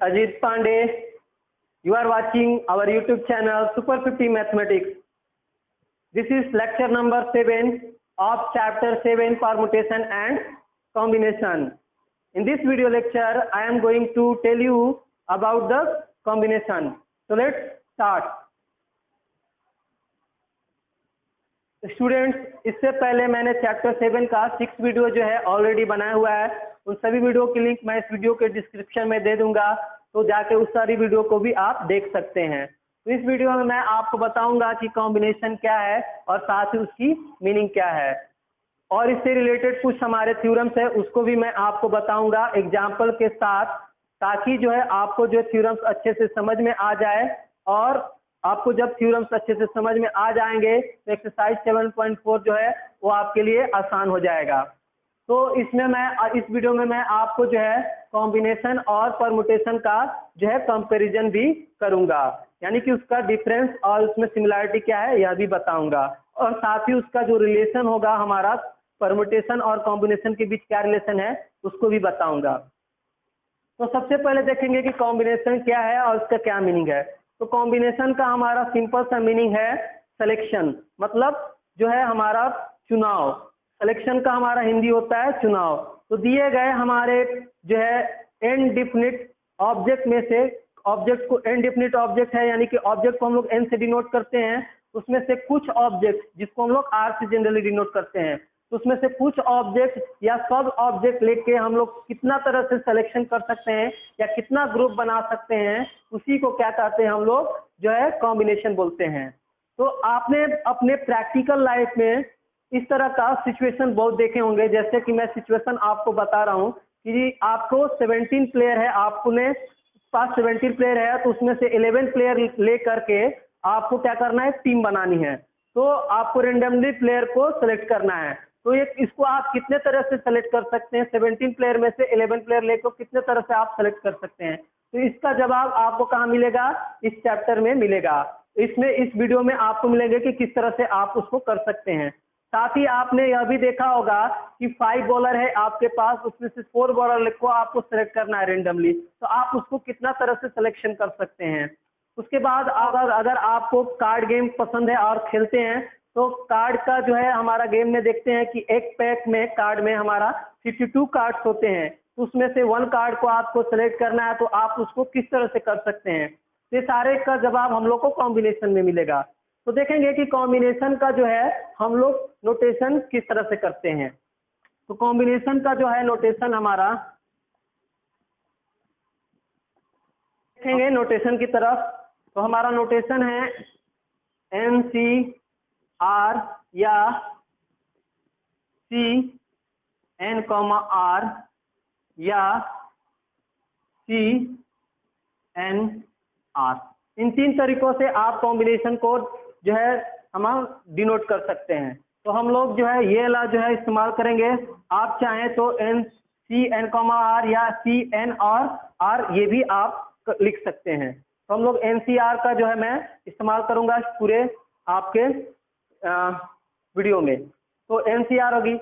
Ajit Pandey. You are watching our YouTube channel Super 50 Mathematics. This is lecture number 7 of chapter 7 permutation and combination. In this video lecture, I am going to tell you about the combination. So let's start. Students, इससे पहले मैंने chapter 7 का 6 video जो है already बनाया हुआ है. उन सभी वीडियो की लिंक मैं इस वीडियो के डिस्क्रिप्शन में दे दूंगा, तो जाके उस सारी वीडियो को भी आप देख सकते हैं. तो इस वीडियो में मैं आपको बताऊंगा कि कॉम्बिनेशन क्या है और साथ ही उसकी मीनिंग क्या है, और इससे रिलेटेड कुछ हमारे थ्योरम्स है उसको भी मैं आपको बताऊंगा एग्जाम्पल के साथ, ताकि जो है आपको जो थ्योरम्स अच्छे से समझ में आ जाए. और आपको जब थ्योरम्स अच्छे से समझ में आ जाएंगे तो एक्सरसाइज 7.4 जो है वो आपके लिए आसान हो जाएगा. तो इसमें मैं इस वीडियो में मैं आपको जो है कॉम्बिनेशन और परमुटेशन का जो है कंपैरिजन भी करूंगा, यानी कि उसका डिफरेंस और उसमें सिमिलरिटी क्या है यह भी बताऊंगा, और साथ ही उसका जो रिलेशन होगा हमारा परमुटेशन और कॉम्बिनेशन के बीच क्या रिलेशन है उसको भी बताऊंगा. तो सबसे पहले देखेंगे कि कॉम्बिनेशन क्या है और उसका क्या मीनिंग है. तो कॉम्बिनेशन का हमारा सिंपल सा मीनिंग है सिलेक्शन, मतलब जो है हमारा चुनाव. सिलेक्शन का हमारा हिंदी होता है चुनाव. तो दिए गए हमारे जो है इनडिफिनिट ऑब्जेक्ट में से, ऑब्जेक्ट को इनडिफिनिट ऑब्जेक्ट है यानी कि ऑब्जेक्ट को हम लोग एन से डिनोट करते हैं, उसमें से कुछ ऑब्जेक्ट जिसको हम लोग आर से जनरली डिनोट करते हैं, तो उसमें से कुछ ऑब्जेक्ट या सब ऑब्जेक्ट लेके हम लोग कितना तरह से सिलेक्शन कर सकते हैं या कितना ग्रुप बना सकते हैं, उसी को क्या कहते हैं हम लोग जो है कॉम्बिनेशन बोलते हैं. तो आपने अपने प्रैक्टिकल लाइफ में इस तरह का सिचुएशन बहुत देखे होंगे. जैसे कि मैं सिचुएशन आपको बता रहा हूँ कि आपको 17 प्लेयर है, आपने पास 17 प्लेयर है, तो उसमें से 11 प्लेयर ले करके आपको क्या करना है, टीम बनानी है. तो आपको रेंडमली प्लेयर को सिलेक्ट करना है. तो ये इसको आप कितने तरह से सेलेक्ट कर सकते हैं, 17 प्लेयर में से 11 प्लेयर लेकर कितने तरह से आप सेलेक्ट कर सकते हैं. तो इसका जवाब आपको कहाँ मिलेगा, इस चैप्टर में मिलेगा. इसमें इस वीडियो में आपको मिलेंगे कि किस तरह से आप उसको कर सकते हैं. साथ ही आपने यह भी देखा होगा कि 5 बॉलर है आपके पास, उसमें से 4 बॉलर को आपको सेलेक्ट करना है रेंडमली, तो आप उसको कितना तरह से सिलेक्शन कर सकते हैं. उसके बाद अगर आपको कार्ड गेम पसंद है और खेलते हैं, तो कार्ड का जो है हमारा गेम में देखते हैं कि एक पैक में कार्ड में हमारा 52 कार्ड्स होते हैं, तो उसमें से 1 कार्ड को आपको सेलेक्ट करना है, तो आप उसको किस तरह से कर सकते हैं. ये सारे का जवाब हम लोग को कॉम्बिनेशन में मिलेगा. तो देखेंगे कि कॉम्बिनेशन का जो है हम लोग नोटेशन किस तरह से करते हैं. तो कॉम्बिनेशन का जो है नोटेशन हमारा देखेंगे नोटेशन की तरफ. तो हमारा नोटेशन है NCR या CN, R या CNR. इन 3 तरीकों से आप कॉम्बिनेशन को जो है हम डिनोट कर सकते हैं. तो हम लोग जो है ये वाला जो है इस्तेमाल करेंगे. आप चाहें तो CN, R या CN और R ये भी आप लिख सकते हैं. तो हम लोग NCR का जो है मैं इस्तेमाल करूंगा पूरे आपके वीडियो में. तो NCR होगी.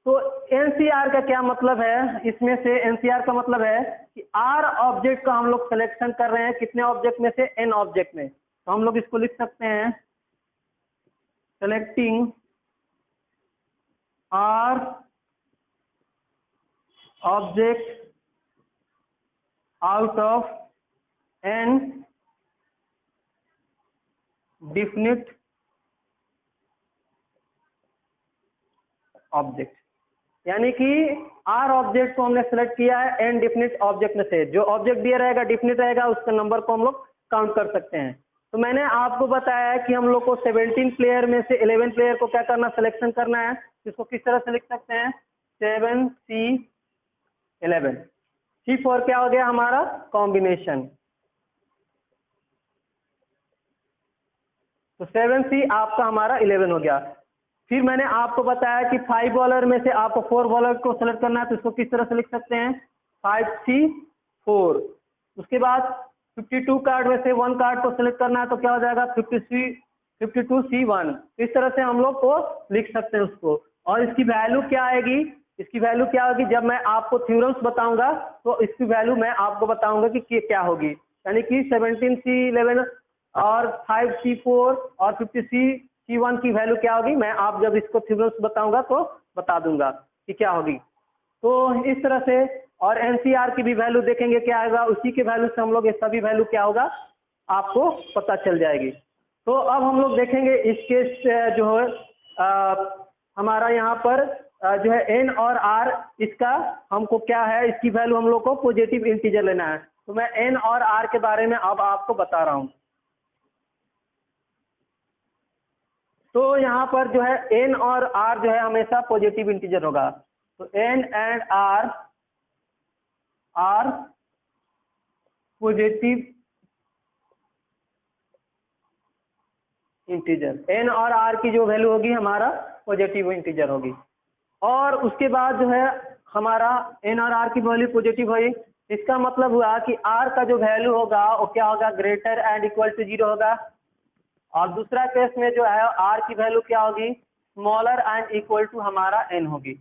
तो NCR का क्या मतलब है, इसमें से NCR का मतलब है कि R ऑब्जेक्ट का हम लोग सिलेक्शन कर रहे हैं, कितने ऑब्जेक्ट में से, N ऑब्जेक्ट में. तो हम लोग इसको लिख सकते हैं selecting R object out of N definite object. यानी कि R ऑब्जेक्ट को हमने सेलेक्ट किया है N डिफिनिट ऑब्जेक्ट में से. जो ऑब्जेक्ट दिया रहेगा डिफिनिट रहेगा, उसका नंबर को हम लोग काउंट कर सकते हैं. तो मैंने आपको बताया है कि हम लोग को 17 प्लेयर में से 11 प्लेयर को क्या करना, सिलेक्शन करना है. इसको किस तरह से लिख सकते हैं, 7C11. C4 क्या हो गया हमारा कॉम्बिनेशन. तो 7C आपका हमारा 11 हो गया. फिर मैंने आपको बताया कि 5 बॉलर में से आपको 4 बॉलर को सेलेक्ट करना है, तो इसको किस तरह से लिख सकते हैं, 5C4. उसके बाद 52 कार्ड में से 1 कार्ड को सेलेक्ट करना है, तो क्या हो जाएगा 52C1. इस तरह से हम लोग को लिख सकते हैं उसको. और इसकी वैल्यू क्या आएगी, इसकी वैल्यू क्या होगी, जब मैं आपको थ्योरम्स बताऊंगा तो इसकी वैल्यू मैं आपको बताऊंगा कि क्या होगी। यानी कि 17C11 और 5C4 और 50C1 की वैल्यू क्या होगी, मैं आप जब इसको थ्योरम्स बताऊंगा तो बता दूंगा कि क्या होगी। तो इस तरह से, और एनसीआर की भी वैल्यू देखेंगे क्या आएगा, उसी के वैल्यू से हम लोग ये सभी वैल्यू क्या होगा आपको पता चल जाएगी। तो अब हम लोग देखेंगे इसके जो है हमारा यहाँ पर जो है एन और आर, इसका हमको क्या है, इसकी वैल्यू हम लोग को पॉजिटिव इंटीजर लेना है। तो मैं एन और आर के बारे में अब आपको बता रहा हूँ। तो यहाँ पर जो है एन और आर जो है हमेशा पॉजिटिव इंटीजर होगा। तो N and R positive integer, N और आर की जो वैल्यू होगी हमारा पॉजिटिव इंटीजर होगी। और उसके बाद जो है हमारा एन और आर की वैल्यू पॉजिटिव हुई, इसका मतलब हुआ कि आर का जो वैल्यू होगा वो क्या होगा, ग्रेटर एंड इक्वल टू 0 होगा। और दूसरा केस में जो है आर की वैल्यू क्या होगी, स्मॉलर एंड इक्वल टू हमारा एन होगी।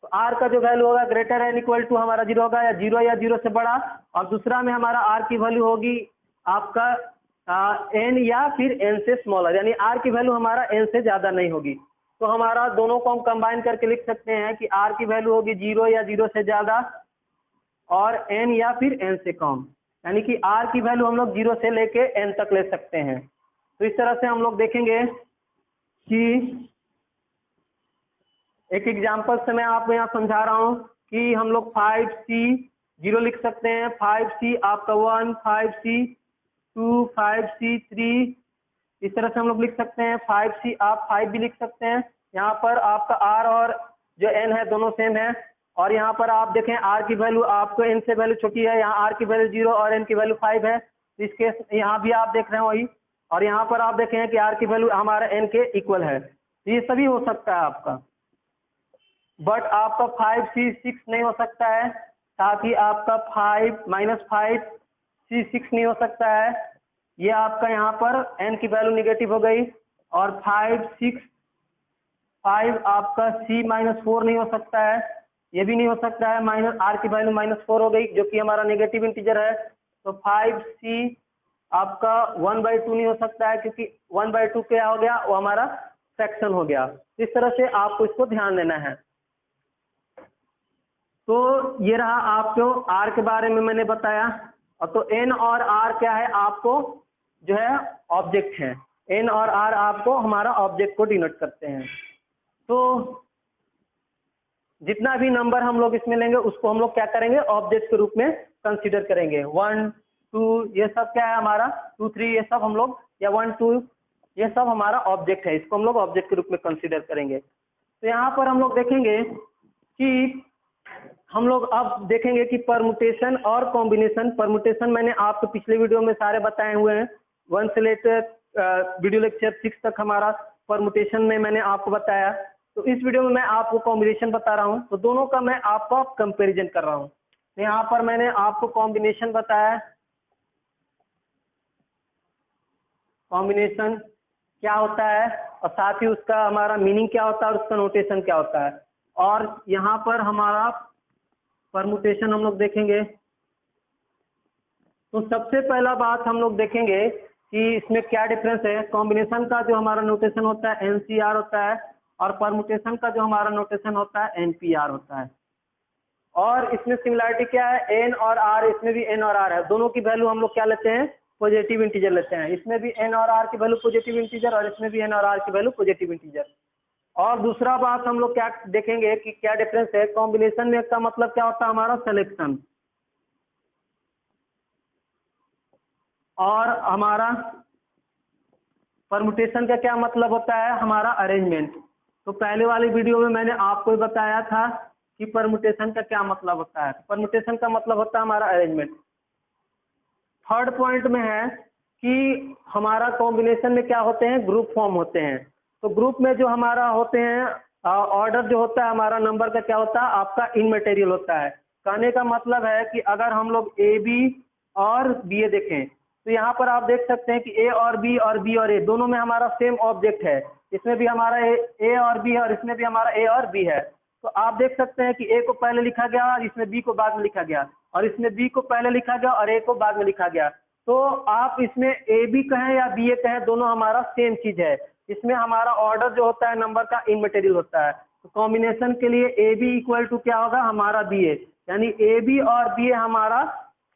तो आर का जो वैल्यू होगा ग्रेटर एंड इक्वल टू हमारा 0 होगा, या 0 से बड़ा। और दूसरा में हमारा आर की वैल्यू होगी आपका एन या फिर एन से स्मॉलर, यानी आर की वैल्यू हमारा एन से ज़्यादा नहीं होगी। तो हमारा दोनों को हम कंबाइन करके लिख सकते हैं कि आर की वैल्यू होगी 0 या 0 से ज़्यादा और एन या फिर एन से कम, यानी कि आर की वैल्यू हम लोग 0 से लेके एन तक ले सकते हैं। तो इस तरह से हम लोग देखेंगे कि एक एग्जाम्पल से मैं आपको यहाँ समझा रहा हूँ कि हम लोग 5C0 लिख सकते हैं, 5C आपका 1, 5C2, 5C3, इस तरह से हम लोग लिख सकते हैं। 5C आप 5 भी लिख सकते हैं। यहाँ पर आपका R और जो N है दोनों सेम है। और यहाँ पर आप देखें R की वैल्यू आपको N से वैल्यू छोटी है, यहाँ R की वैल्यू 0 और N की वैल्यू 5 है। इस केस यहाँ भी आप देख रहे हैं वही, और यहाँ पर आप देखें कि R की वैल्यू हमारा N के इक्वल है। ये सभी हो सकता है आपका, बट आपका 5C6 नहीं हो सकता है, साथ ही आपका 5-5C6 नहीं हो सकता है। ये आपका यहाँ पर n की वैल्यू निगेटिव हो गई। और 5 आपका C-4 नहीं हो सकता है, ये भी नहीं हो सकता है। माइनस R की वैल्यू -4 हो गई जो कि हमारा नेगेटिव इंटीजर है। तो 5C आपका 1/2 नहीं हो सकता है, क्योंकि 1/2 क्या हो गया, वो हमारा फ्रैक्शन हो गया। इस तरह से आपको इसको ध्यान देना है। तो ये रहा आपको R के बारे में मैंने बताया। और तो N और R क्या है, आपको जो है ऑब्जेक्ट है। N और R आपको हमारा ऑब्जेक्ट को डिनोट करते हैं। तो जितना भी नंबर हम लोग इसमें लेंगे उसको हम लोग क्या करेंगे, ऑब्जेक्ट के रूप में कंसीडर करेंगे। 1, 2 ये सब क्या है हमारा, 2, 3 ये सब हम लोग, या 1, 2 ये सब हमारा ऑब्जेक्ट है, इसको हम लोग ऑब्जेक्ट के रूप में कंसीडर करेंगे। तो यहाँ पर हम लोग देखेंगे कि हम लोग अब देखेंगे कि परमुटेशन और कॉम्बिनेशन। परमुटेशन मैंने आपको पिछले वीडियो में सारे बताए हुए हैं, 1 से लेकर वीडियो लेक्चर 6 तक हमारा परमुटेशन में मैंने आपको बताया। तो इस वीडियो में मैं आपको कॉम्बिनेशन बता रहा हूँ, तो दोनों का मैं आपका कंपैरिजन कर रहा हूँ। तो यहाँ पर मैंने आपको कॉम्बिनेशन बताया, कॉम्बिनेशन क्या होता है और साथ ही उसका हमारा मीनिंग क्या होता है और उसका नोटेशन क्या होता है। और यहाँ पर हमारा परमुटेशन हम लोग देखेंगे। तो सबसे पहला बात हम लोग देखेंगे कि इसमें क्या डिफरेंस है। कॉम्बिनेशन का जो हमारा नोटेशन होता है NCR होता है, और परमुटेशन का जो हमारा नोटेशन होता है NPR होता है। और इसमें सिमिलरिटी क्या है, N और R, इसमें भी N और R है, दोनों की वैल्यू हम लोग क्या लेते हैं, पॉजिटिव इंटीजर लेते हैं। इसमें भी N और R की वैल्यू पॉजिटिव इंटीजर और इसमें भी N और R की वैल्यू पॉजिटिव इंटीजर। और दूसरा बात हम लोग क्या देखेंगे कि क्या डिफरेंस है। कॉम्बिनेशन में का मतलब क्या होता है हमारा सिलेक्शन, और हमारा परमुटेशन का क्या मतलब होता है, हमारा अरेंजमेंट। तो पहले वाली वीडियो में मैंने आपको बताया था कि परमुटेशन का क्या मतलब होता है। परमुटेशन का मतलब होता है हमारा अरेंजमेंट। थर्ड पॉइंट में है कि हमारा कॉम्बिनेशन में क्या होते हैं, ग्रुप फॉर्म होते हैं। तो ग्रुप में जो हमारा होते हैं ऑर्डर जो होता है हमारा नंबर का क्या होता है, आपका इनमेटेरियल होता है। कहने का मतलब है कि अगर हम लोग AB और BA देखें तो यहाँ पर आप देख सकते हैं कि A और B और B और A दोनों में हमारा सेम ऑब्जेक्ट है। इसमें भी हमारा A और B है और इसमें भी हमारा A और B है। तो आप देख सकते हैं कि ए को पहले लिखा गया और इसमें बी को बाद में लिखा गया, और इसमें बी को पहले लिखा गया और ए को बाद में लिखा गया। तो आप इसमें ए बी कहें या बी ए कहें, दोनों हमारा सेम चीज है। इसमें हमारा ऑर्डर जो होता है नंबर का इनमैटेरियल होता है। तो कॉम्बिनेशन के लिए ए बी इक्वल टू क्या होगा, हमारा बी ए, यानी ए बी और बी ए हमारा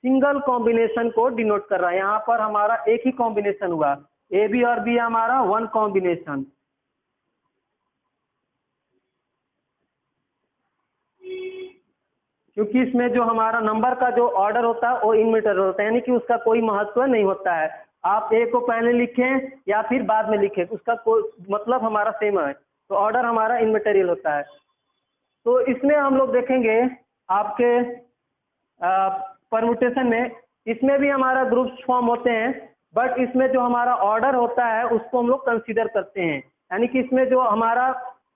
सिंगल कॉम्बिनेशन को डिनोट कर रहा है। यहाँ पर हमारा एक ही कॉम्बिनेशन हुआ, ए बी और बी हमारा वन कॉम्बिनेशन। क्योंकि इसमें जो हमारा नंबर का जो ऑर्डर होता है वो इनमैटेरियल होता है, यानी कि उसका कोई महत्व नहीं होता है। आप ए को पहले लिखें या फिर बाद में लिखें, उसका कोई मतलब हमारा सेम है। तो ऑर्डर हमारा इनमैटेरियल होता है। तो इसमें हम लोग देखेंगे आपके परम्यूटेशन में, इसमें भी हमारा ग्रुप्स फॉर्म होते हैं, बट इसमें जो हमारा ऑर्डर होता है उसको हम लोग कंसीडर करते हैं। यानी कि इसमें जो हमारा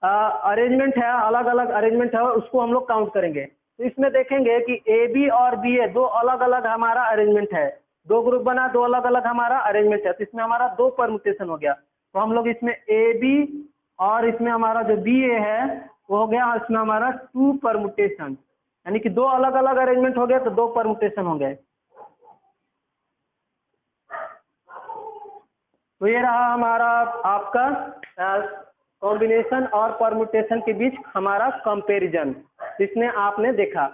अरेंजमेंट है, अलग अलग अरेंजमेंट है, उसको हम लोग काउंट करेंगे। तो इसमें देखेंगे कि ए बी और बी ए दो अलग अलग हमारा अरेंजमेंट है, दो ग्रुप बना, दो अलग अलग हमारा अरेंजमेंट है। तो इसमें हमारा दो परम्यूटेशन हो गया। तो हम लोग इसमें ए बी और इसमें हमारा जो बी ए है वो हो गया, इसमें हमारा टू परम्यूटेशन, यानी कि दो अलग अलग अरेंजमेंट हो गया तो दो परम्यूटेशन हो गए। तो ये रहा हमारा आपका कॉम्बिनेशन और परम्यूटेशन के बीच हमारा कंपैरिजन, जिसने आपने देखा।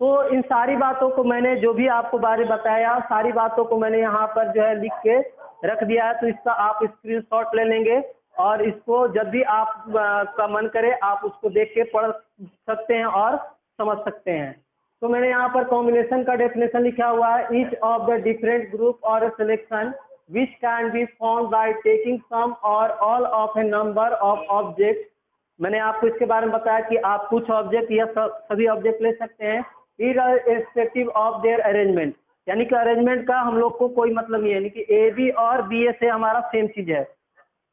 तो इन सारी बातों को मैंने जो भी आपको बारे बताया, सारी बातों को मैंने यहाँ पर जो है लिख के रख दिया है। तो इसका आप स्क्रीनशॉट ले लेंगे और इसको जब भी आप का मन करे आप उसको देख के पढ़ सकते हैं और समझ सकते हैं। तो मैंने यहाँ पर कॉम्बिनेशन का डेफिनेशन लिखा हुआ है, each of the different group और selection which can be formed by taking some or all of a number of objects। मैंने आपको इसके बारे में बताया कि आप कुछ ऑब्जेक्ट या सभी ऑब्जेक्ट ले सकते हैं, irrespective of their arrangement, यानी कि अरेंजमेंट का हम लोग को कोई मतलब नहीं है, यानी कि ए बी और बी ए से हमारा सेम चीज है,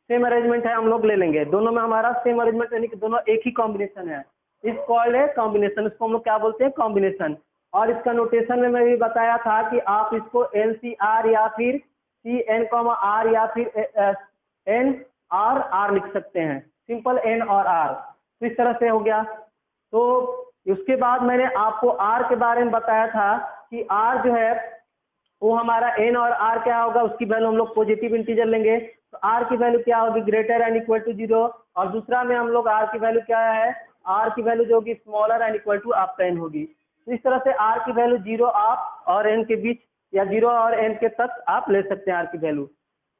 सेम अरेंजमेंट है, हम लोग ले लेंगे। दोनों में हमारा सेम अरेंजमेंट, यानी कि दोनों एक ही कॉम्बिनेशन है। इस कॉल्ड है कॉम्बिनेशन, इसको हम लोग क्या बोलते हैं, कॉम्बिनेशन। और इसका नोटेशन में मैं भी बताया था कि आप इसको NCR या फिर CN, R या फिर NR लिख सकते हैं, सिंपल N और R। तो इस तरह से हो गया। तो उसके बाद मैंने आपको R के बारे में बताया था कि R जो है वो हमारा N और R क्या होगा, उसकी वैल्यू हम लोग पॉजिटिव इंटीजर लेंगे। तो R की वैल्यू क्या होगी, ग्रेटर एंड इक्वल टू 0। और दूसरा में हम लोग R की वैल्यू क्या है, R की वैल्यू जो होगी स्मॉलर एंड इक्वल टू आपका N होगी। तो इस तरह से R की वैल्यू 0 आप और N के बीच या 0 और N के तक आप ले सकते हैं R की वैल्यू।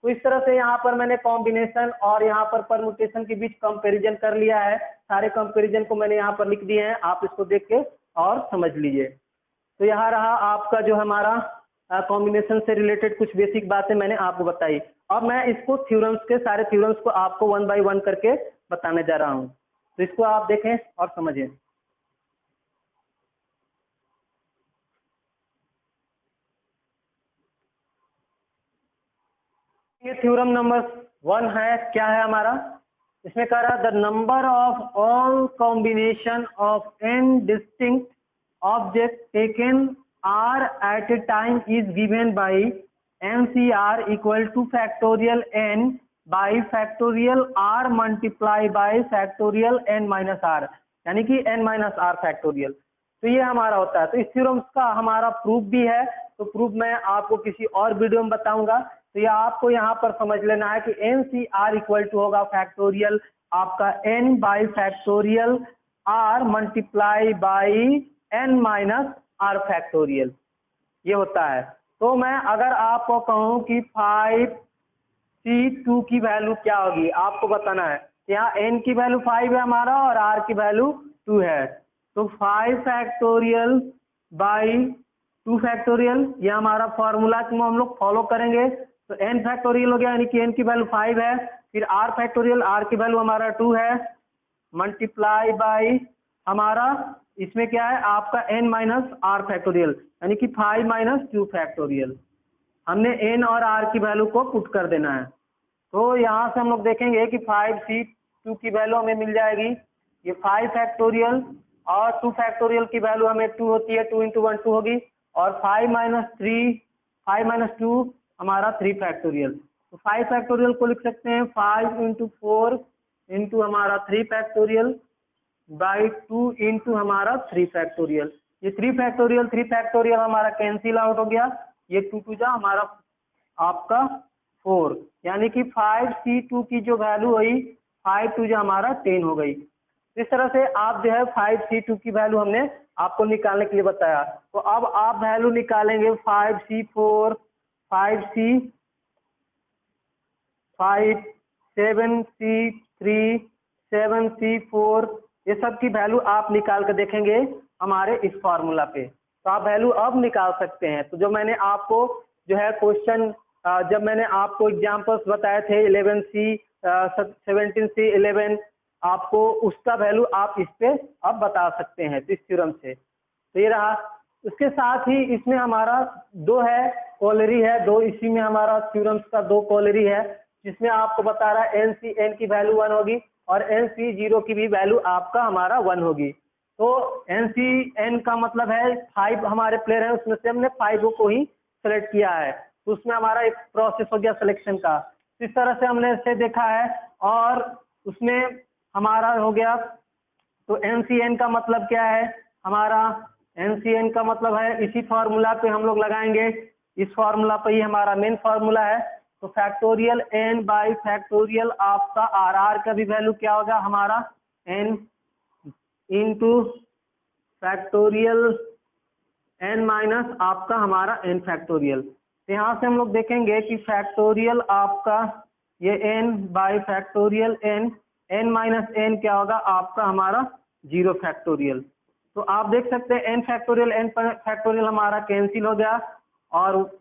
तो इस तरह से यहाँ पर मैंने कॉम्बिनेशन और यहाँ पर परम्यूटेशन के बीच कंपैरिजन कर लिया है। सारे कंपैरिजन को मैंने यहाँ पर लिख दिए हैं, आप इसको देख के और समझ लीजिए। तो यहाँ रहा आपका जो हमारा कॉम्बिनेशन से रिलेटेड कुछ बेसिक बातें मैंने आपको बताई। अब मैं इसको थ्योरम्स के सारे थ्योरम्स को आपको 1 बाय 1 करके बताने जा रहा हूँ। तो इसको आप देखें और समझें। ये थ्योरम नंबर 1 है, क्या है हमारा, इसमें कह रहा है the number of all combination of n distinct object taken R at a time is given by NCR equal to factorial n by factorial R multiply by factorial n minus R, यानी कि n minus R factorial। तो ये हमारा होता है। तो इस theorem का हमारा प्रूफ भी है, तो प्रूफ मैं आपको किसी और वीडियो में बताऊंगा। तो ये आपको यहाँ पर समझ लेना है कि NCR इक्वल टू होगा फैक्टोरियल आपका n by factorial R multiply by n minus R factorial, ये होता है। तो मैं अगर आपको कहूँ कि 5C2 की वैल्यू क्या होगी, आपको बताना है। यहाँ n की वैल्यू 5 है हमारा और R की वैल्यू 2 है। तो 5 फैक्टोरियल बाई 2 फैक्टोरियल, ये हमारा फॉर्मूला को हम लोग फॉलो करेंगे। तो n फैक्टोरियल हो गया, यानी कि n की वैल्यू 5 है, फिर R फैक्टोरियल, R की वैल्यू हमारा 2 है, मल्टीप्लाई बाई हमारा इसमें क्या है आपका n माइनस R फैक्टोरियल, यानी कि 5 माइनस 2 फैक्टोरियल। हमने n और R की वैल्यू को पुट कर देना है। तो यहाँ से हम लोग देखेंगे कि 5C2 की वैल्यू हमें मिल जाएगी, ये 5 फैक्टोरियल और 2 फैक्टोरियल की वैल्यू हमें 2 होती है, 2 इंटू 1 2 होगी, और 5 माइनस 2 हमारा 3 फैक्टोरियल। तो 5 फैक्टोरियल को लिख सकते हैं 5 इंटू 4 इंटू हमारा 3 फैक्टोरियल बाई 2 इंटू हमारा 3 फैक्टोरियल। ये 3 फैक्टोरियल हमारा कैंसिल आउट हो गया, ये 2 टू जा हमारा आपका 4, यानी कि 5C2 की जो वैल्यू हुई 5 टू जा हमारा 10 हो गई। इस तरह से आप जो है 5C2 की वैल्यू हमने आपको निकालने के लिए बताया। तो अब आप वैल्यू निकालेंगे 5C4, 5 7C3, 7C4, ये सब की वैल्यू आप निकाल कर देखेंगे हमारे इस फॉर्मूला पे, तो आप वैल्यू अब निकाल सकते हैं। तो जो मैंने आपको जो है क्वेश्चन, जब मैंने आपको एग्जाम्पल्स बताए थे 11C, 17C, 11, आपको उसका वैल्यू आप इस पे अब बता सकते हैं इस थ्योरम से। तो ये रहा। उसके साथ ही इसमें हमारा 2 है कॉलरी है, 2 इसी में हमारा थ्योरम्स का 2 कॉलरी है, जिसमें आपको बता रहा है NC की वैल्यू 1 होगी और NC0 की भी वैल्यू आपका हमारा 1 होगी। तो NCN का मतलब है 5 हमारे प्लेयर हैं, उसमें से हमने 5 को ही सेलेक्ट किया है, तो उसमें हमारा एक प्रोसेस हो गया सिलेक्शन का। इस तरह से हमने इसे देखा है और उसमें हमारा हो गया। तो NCN का मतलब क्या है हमारा, NCN का मतलब है इसी फॉर्मूला पे हम लोग लगाएंगे, इस फॉर्मूला पे ही हमारा मेन फॉर्मूला है। तो फैक्टोरियल N बाई फैक्टोरियल आपका RR का भी वैल्यू क्या होगा हमारा N into factorial N minus आपका हमारा N फैक्टोरियल। तो यहाँ से हम लोग देखेंगे कि फैक्टोरियल आपका ये N by factorial N minus N क्या होगा आपका हमारा 0 फैक्टोरियल। तो आप देख सकते हैं N फैक्टोरियल N फैक्टोरियल हमारा कैंसिल हो गया और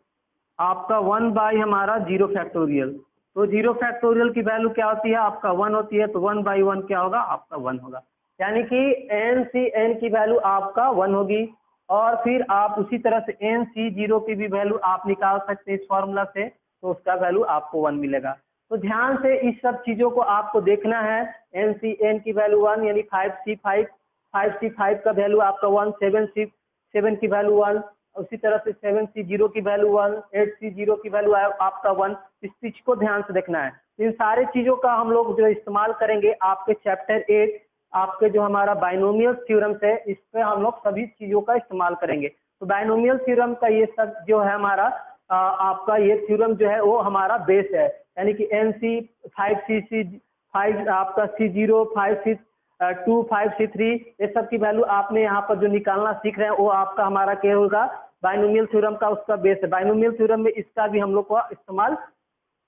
आपका 1 बाई हमारा 0 फैक्टोरियल। तो 0 फैक्टोरियल की वैल्यू क्या होती है आपका 1 होती है, तो 1 बाई 1 क्या होगा आपका 1 होगा, यानी कि NCN की वैल्यू आपका 1 होगी। और फिर आप उसी तरह से NC0 की भी वैल्यू आप निकाल सकते हैं इस फॉर्मूला से, तो उसका वैल्यू आपको 1 मिलेगा। तो ध्यान से इस सब चीजों को आपको देखना है। NCN की वैल्यू 1 यानी 5C5 का वैल्यू आपका 1, 7C7 की वैल्यू 1, उसी तरह से 7C0 की वैल्यू 1, 8C0 की वैल्यू आपका 1। इस चीज को ध्यान से देखना है। इन सारे चीजों का हम लोग जो इस्तेमाल करेंगे आपके चैप्टर 8 आपके जो हमारा बाइनोमियल थ्योरम है इस पे हम लोग सभी चीजों का इस्तेमाल करेंगे। तो बाइनोमियल थ्योरम का ये सब जो है हमारा आपका ये थ्योरम जो है वो हमारा बेस है, यानी कि NC 5 आपका C0, 5C2, 5C3 ये सब की वैल्यू आपने यहाँ पर जो निकालना सीख रहे हैं वो आपका हमारा क्या होगा बाइनोमियल थ्योरम का उसका बेस है। बाइनोमियल थ्योरम में इसका भी हम लोग को इस्तेमाल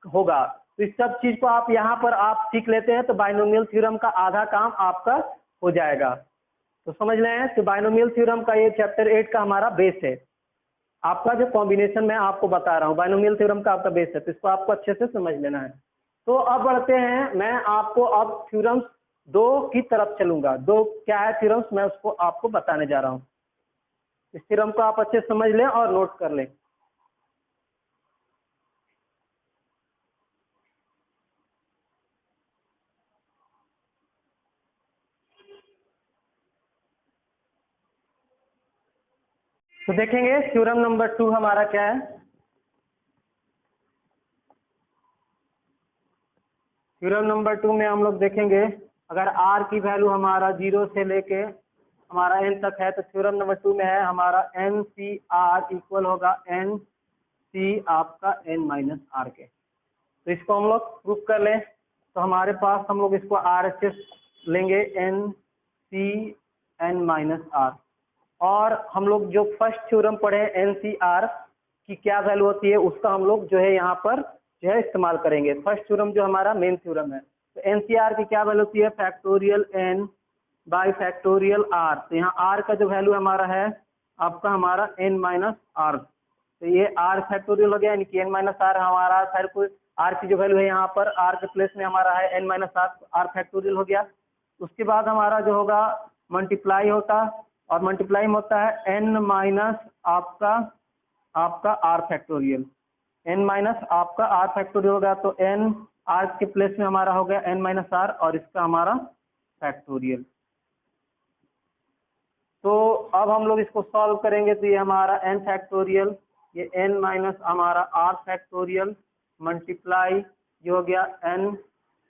होगा। तो इस सब चीज को आप यहाँ पर आप सीख लेते हैं तो बाइनोमियल थ्योरम का आधा काम आपका हो जाएगा। तो समझ रहे हैं, तो बाइनोमियल थ्योरम का ये चैप्टर 8 का हमारा बेस है। आपका जो कॉम्बिनेशन मैं आपको बता रहा हूँ बाइनोमियल थ्योरम का आपका बेस है, तो इसको आपको अच्छे से समझ लेना है। तो अब बढ़ते हैं, मैं आपको अब थ्योरम्स 2 की तरफ चलूंगा। 2 क्या है थ्योरम्स, मैं उसको आपको बताने जा रहा हूँ। इस थ्योरम को आप अच्छे से समझ लें और नोट कर लें। तो देखेंगे थ्योरम नंबर 2 हमारा क्या है। थ्योरम नंबर 2 में हम लोग देखेंगे अगर R की वैल्यू हमारा 0 से लेके हमारा N तक है, तो थ्योरम नंबर 2 में है हमारा NCR इक्वल होगा NC आपका N माइनस R के। तो इसको हम लोग प्रूफ कर लें, तो हमारे पास हम लोग इसको RHS लेंगे NCN माइनस R। और हम लोग जो फर्स्ट थ्योरम पढ़े NCR की क्या वैल्यू होती है उसका हम लोग जो है यहाँ पर जो है इस्तेमाल करेंगे। फर्स्ट थ्योरम जो हमारा मेन थ्योरम है, तो NCR की क्या वैल्यू होती है factorial N by factorial R। तो यहाँ R का जो वैल्यू हमारा है आपका हमारा N माइनस R। तो ये R फैक्टोरियल हो गया, यानी कि N माइनस R हमारा R की जो वैल्यू है यहाँ पर R के प्लेस में हमारा है N माइनस R फैक्टोरियल हो गया। उसके बाद हमारा जो होगा मल्टीप्लाई होता और मल्टीप्लाई में होता है N माइनस आपका R फैक्टोरियल। N माइनस आपका R फैक्टोरियल होगा, तो N R के प्लेस में हमारा हो गया N माइनस R और इसका हमारा फैक्टोरियल। तो अब हम लोग इसको सॉल्व करेंगे, तो ये हमारा N फैक्टोरियल, ये N माइनस हमारा R फैक्टोरियल मल्टीप्लाई ये हो गया N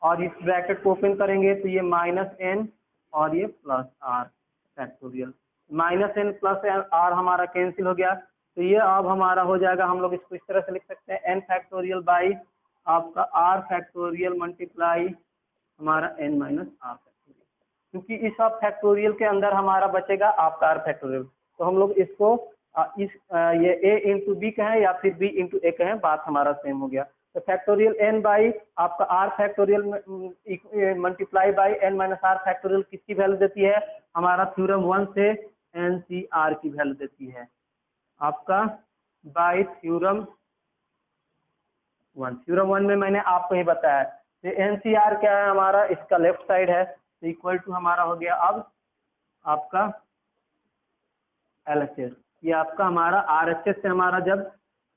और इस ब्रैकेट को ओपन करेंगे तो ये माइनस N और ये plus R factorial, minus N plus R हमारा कैंसिल हो गया। तो ये अब हमारा हो जाएगा, हम लोग इसको इस तरह से लिख सकते हैं एन फैक्टोरियल बाई आपका आर फैक्टोरियल मल्टीप्लाई हमारा एन माइनस आर फैक्टोरियल, क्योंकि इस सब फैक्टोरियल के अंदर हमारा बचेगा आपका आर फैक्टोरियल। तो हम लोग इसको ये ए इंटू बी कहें या फिर बी इंटू ए कहें, बात हमारा सेम हो गया। तो फैक्टोरियल एन बाई आपका R factorial multiply by N minus are factorial किसकी वैल्यू देती है, हमारा थ्योरम 1 से एन सी आर की वैल्यू देती है आपका बाई थ्योरम 1। थ्योरम 1 में मैंने आपको ही बताया तो एन सी आर क्या है हमारा, इसका लेफ्ट साइड है, तो इक्वल टू हमारा हो गया अब आपका LHS। ये आपका हमारा RHS से हमारा जब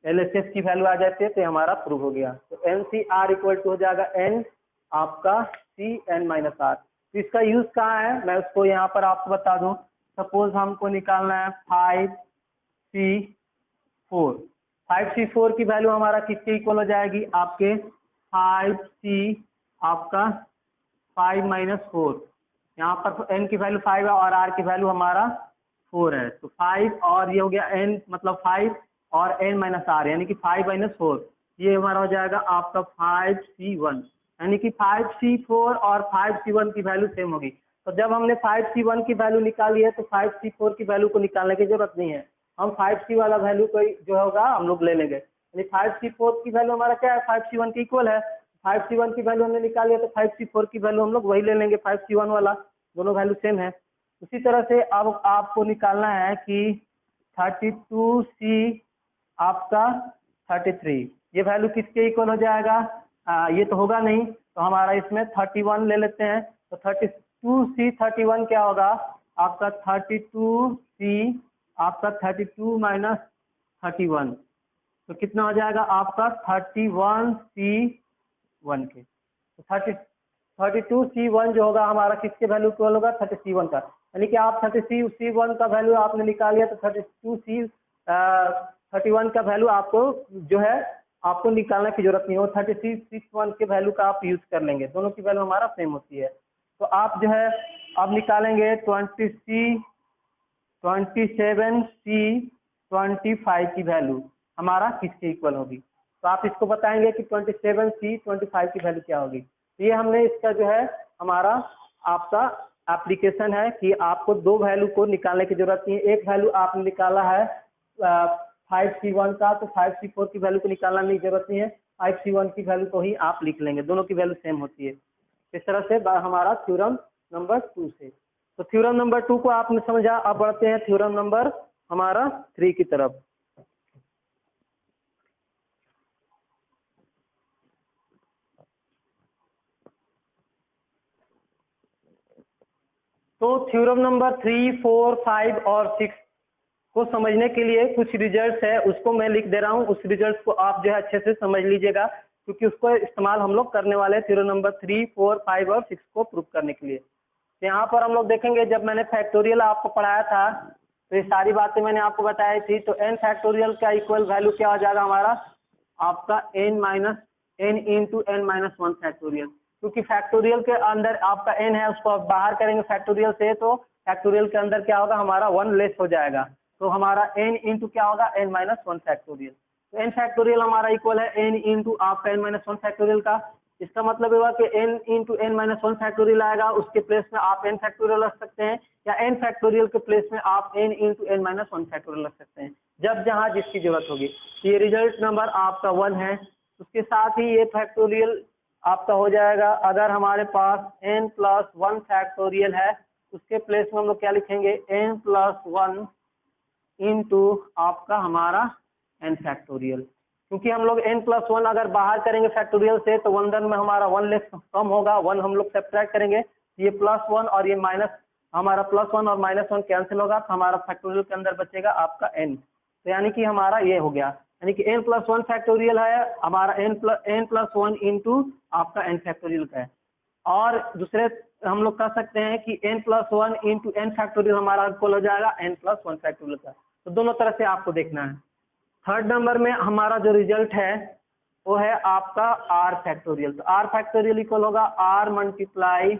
LHS की वैल्यू आ जाती है तो हमारा प्रूव हो गया। तो NCR इक्वल टू हो जाएगा N आपका CN माइनस आर। तो इसका यूज कहाँ है, मैं उसको यहाँ पर आपको बता दूं। सपोज हमको निकालना है 5C4। 5C4 की वैल्यू हमारा किसके इक्वल हो जाएगी, आपके 5C आपका 5 माइनस 4। यहाँ पर N की वैल्यू 5 है और R की वैल्यू हमारा 4 है। तो 5 और ये हो गया N मतलब 5 और N माइनस आर यानी कि 5 माइनस 4, ये हमारा हो जाएगा आपका 5C1, यानी कि 5C4 और 5C1 की वैल्यू सेम होगी। तो जब हमने 5C1 की वैल्यू निकाली है तो 5C4 की वैल्यू को निकालने की जरूरत नहीं है, हम 5C वाला वैल्यू को जो होगा हम लोग ले लेंगे। यानी 5C4 की वैल्यू हमारा क्या है, 5C1 के इक्वल है। 5C1 की वैल्यू हमने निकाली है तो 5C4 की वैल्यू हम लोग वही ले लेंगे, 5C1 वाला, दोनों वैल्यू सेम है। उसी तरह से अब आपको निकालना है कि 32C आपका 33, ये वैल्यू किसके इक्वल हो जाएगा, ये तो होगा नहीं, तो हमारा इसमें 31 ले लेते हैं। तो 32C 31 क्या होगा आपका 32C आपका 32 माइनस 31, तो कितना हो जाएगा आपका 31C1 के। तो 32C1 जो होगा हमारा किसके वैल्यू इक्वल होगा, 30C1 का, यानी कि आप 30C1 का वैल्यू आपने निकाल लिया तो 31 का वैल्यू आपको जो है आपको निकालने की जरूरत नहीं हो, 30C1 के वैल्यू का आप यूज कर लेंगे, दोनों की वैल्यू हमारा सेम होती है। तो आप जो है अब निकालेंगे 27C25 की वैल्यू हमारा किसके इक्वल होगी। तो आप इसको बताएंगे कि 27C25 की वैल्यू क्या होगी। तो ये हमने इसका जो है हमारा आपका एप्लीकेशन है कि आपको दो वैल्यू को निकालने की जरूरत नहीं है। एक वैल्यू आपने निकाला है 5C1 का, तो 5C4 की वैल्यू को निकालना नहीं जरूरत नहीं है, 5C1 की वैल्यू को ही आप लिख लेंगे, दोनों की वैल्यू सेम होती है। इस तरह से हमारा थ्योरम नंबर 2 से, तो थ्योरम नंबर 2 को आपने समझा। अब बढ़ते हैं थ्योरम नंबर हमारा 3 की तरफ। तो थ्योरम नंबर 3, 4, 5 और 6 को समझने के लिए कुछ रिजल्ट्स है, उसको मैं लिख दे रहा हूँ। उस रिजल्ट्स को आप जो है अच्छे से समझ लीजिएगा, क्योंकि उसको इस्तेमाल हम लोग करने वाले हैं थ्योरम नंबर 3, 4, 5 और 6 को प्रूव करने के लिए। तो यहाँ पर हम लोग देखेंगे, जब मैंने फैक्टोरियल आपको पढ़ाया था तो ये सारी बातें मैंने आपको बताई थी। तो n फैक्टोरियल का इक्वल वैल्यू क्या हो जाएगा हमारा, आपका n into n minus 1 factorial, क्योंकि फैक्टोरियल के अंदर आपका n है, उसको आप बाहर करेंगे फैक्टोरियल से तो फैक्टोरियल के अंदर क्या होगा हमारा 1 लेस हो जाएगा, तो हमारा n इंटू क्या होगा n माइनस 1 फैक्टोरियल। तो n फैक्टोरियल हमारा इक्वल है n इंटू आपका n माइनस 1 फैक्टोरियल का। इसका मतलब होगा कि n into n minus 1 factorial आएगा, उसके प्लेस में आप n फैक्टोरियल रख सकते हैं, या n फैक्टोरियल के प्लेस में आप n into n minus 1 factorial रख सकते हैं, जब जहाँ जिसकी जरूरत होगी। ये रिजल्ट नंबर आपका 1 है। उसके साथ ही ये फैक्टोरियल आपका हो जाएगा, अगर हमारे पास n प्लस 1 फैक्टोरियल है उसके प्लेस में हम लोग क्या लिखेंगे, n प्लस 1 इंटू आपका हमारा n फैक्टोरियल, क्योंकि हम लोग n प्लस 1 अगर बाहर करेंगे फैक्टोरियल से तो 1 में हमारा 1 लेस कम होगा, 1 हम लोग सब्ट्रैक्ट करेंगे, ये प्लस 1 और ये माइनस, हमारा प्लस 1 और माइनस 1 कैंसिल होगा, तो हमारा फैक्टोरियल के अंदर बचेगा आपका n। तो यानी कि हमारा ये हो गया, यानी कि n प्लस 1 फैक्टोरियल है हमारा n प्लस 1 इंटू आपका n फैक्टोरियल का है। और दूसरे हम लोग कह सकते हैं कि n plus 1 into n factorial हमारा इक्वल हो जाएगा n प्लस 1 फैक्टोरियल का। तो दोनों तरह से आपको देखना है। थर्ड नंबर में हमारा जो रिजल्ट है वो है आपका r फैक्टोरियल। तो r फैक्टोरियल इक्वल होगा r multiply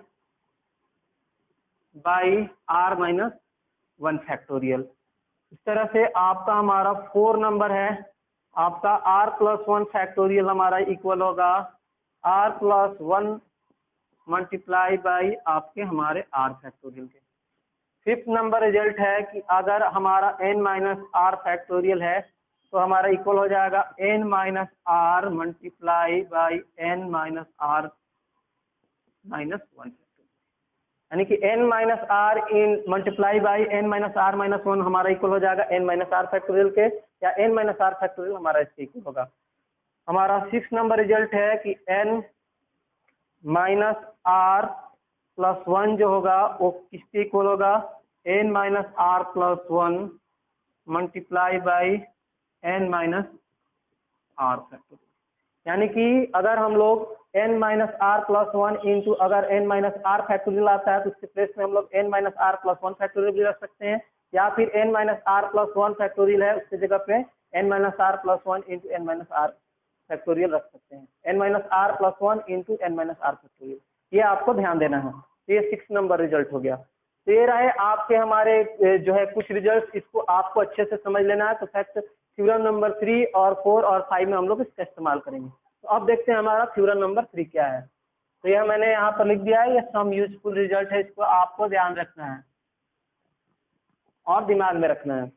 by are minus 1 factorial. इस तरह से आपका हमारा 4 नंबर है, आपका आर प्लस 1 फैक्टोरियल हमारा इक्वल होगा आर प्लस 1 मल्टीप्लाई बाई आपके हमारे आर फैक्टोरियल के। 5th नंबर रिजल्ट है कि अगर हमारा n माइनस आर फैक्टोरियल है तो हमारा इक्वल हो जाएगा n minus are multiply by n minus are minus 1, यानी कि n माइनस आर इन multiply by n minus are minus 1 हमारा इक्वल हो जाएगा n माइनस आर फैक्टोरियल के, या n माइनस आर फैक्टोरियल हमारा इसके इक्वल होगा। हमारा 6 नंबर रिजल्ट है कि n माइनस आर प्लस 1 जो होगा वो किसके इक्वल होगा, n minus are plus 1 multiply by n minus are factorial. यानी कि अगर हम लोग n minus are plus 1 into अगर n माइनस आर फैक्टोरियल आता है तो उसके प्लेस में हम लोग n minus are plus 1 factorial भी रख सकते हैं, या फिर n minus are plus 1 factorial है उसकी जगह पे n minus are plus 1 into n minus are factorial रख सकते हैं, n minus are plus 1 into n minus are factorial. ये आपको ध्यान देना है। तो ये 6 नंबर रिजल्ट हो गया। तो ये रहे आपके हमारे जो है कुछ रिजल्ट, इसको आपको अच्छे से समझ लेना है। तो फैक्ट थ्योरम नंबर 3 और 4 और 5 में हम लोग इसका इस्तेमाल करेंगे। तो अब देखते हैं हमारा थ्योरम नंबर 3 क्या है। तो यह मैंने यहाँ पर लिख दिया है, ये सम यूजफुल रिजल्ट है, इसको आपको ध्यान रखना है और दिमाग में रखना है।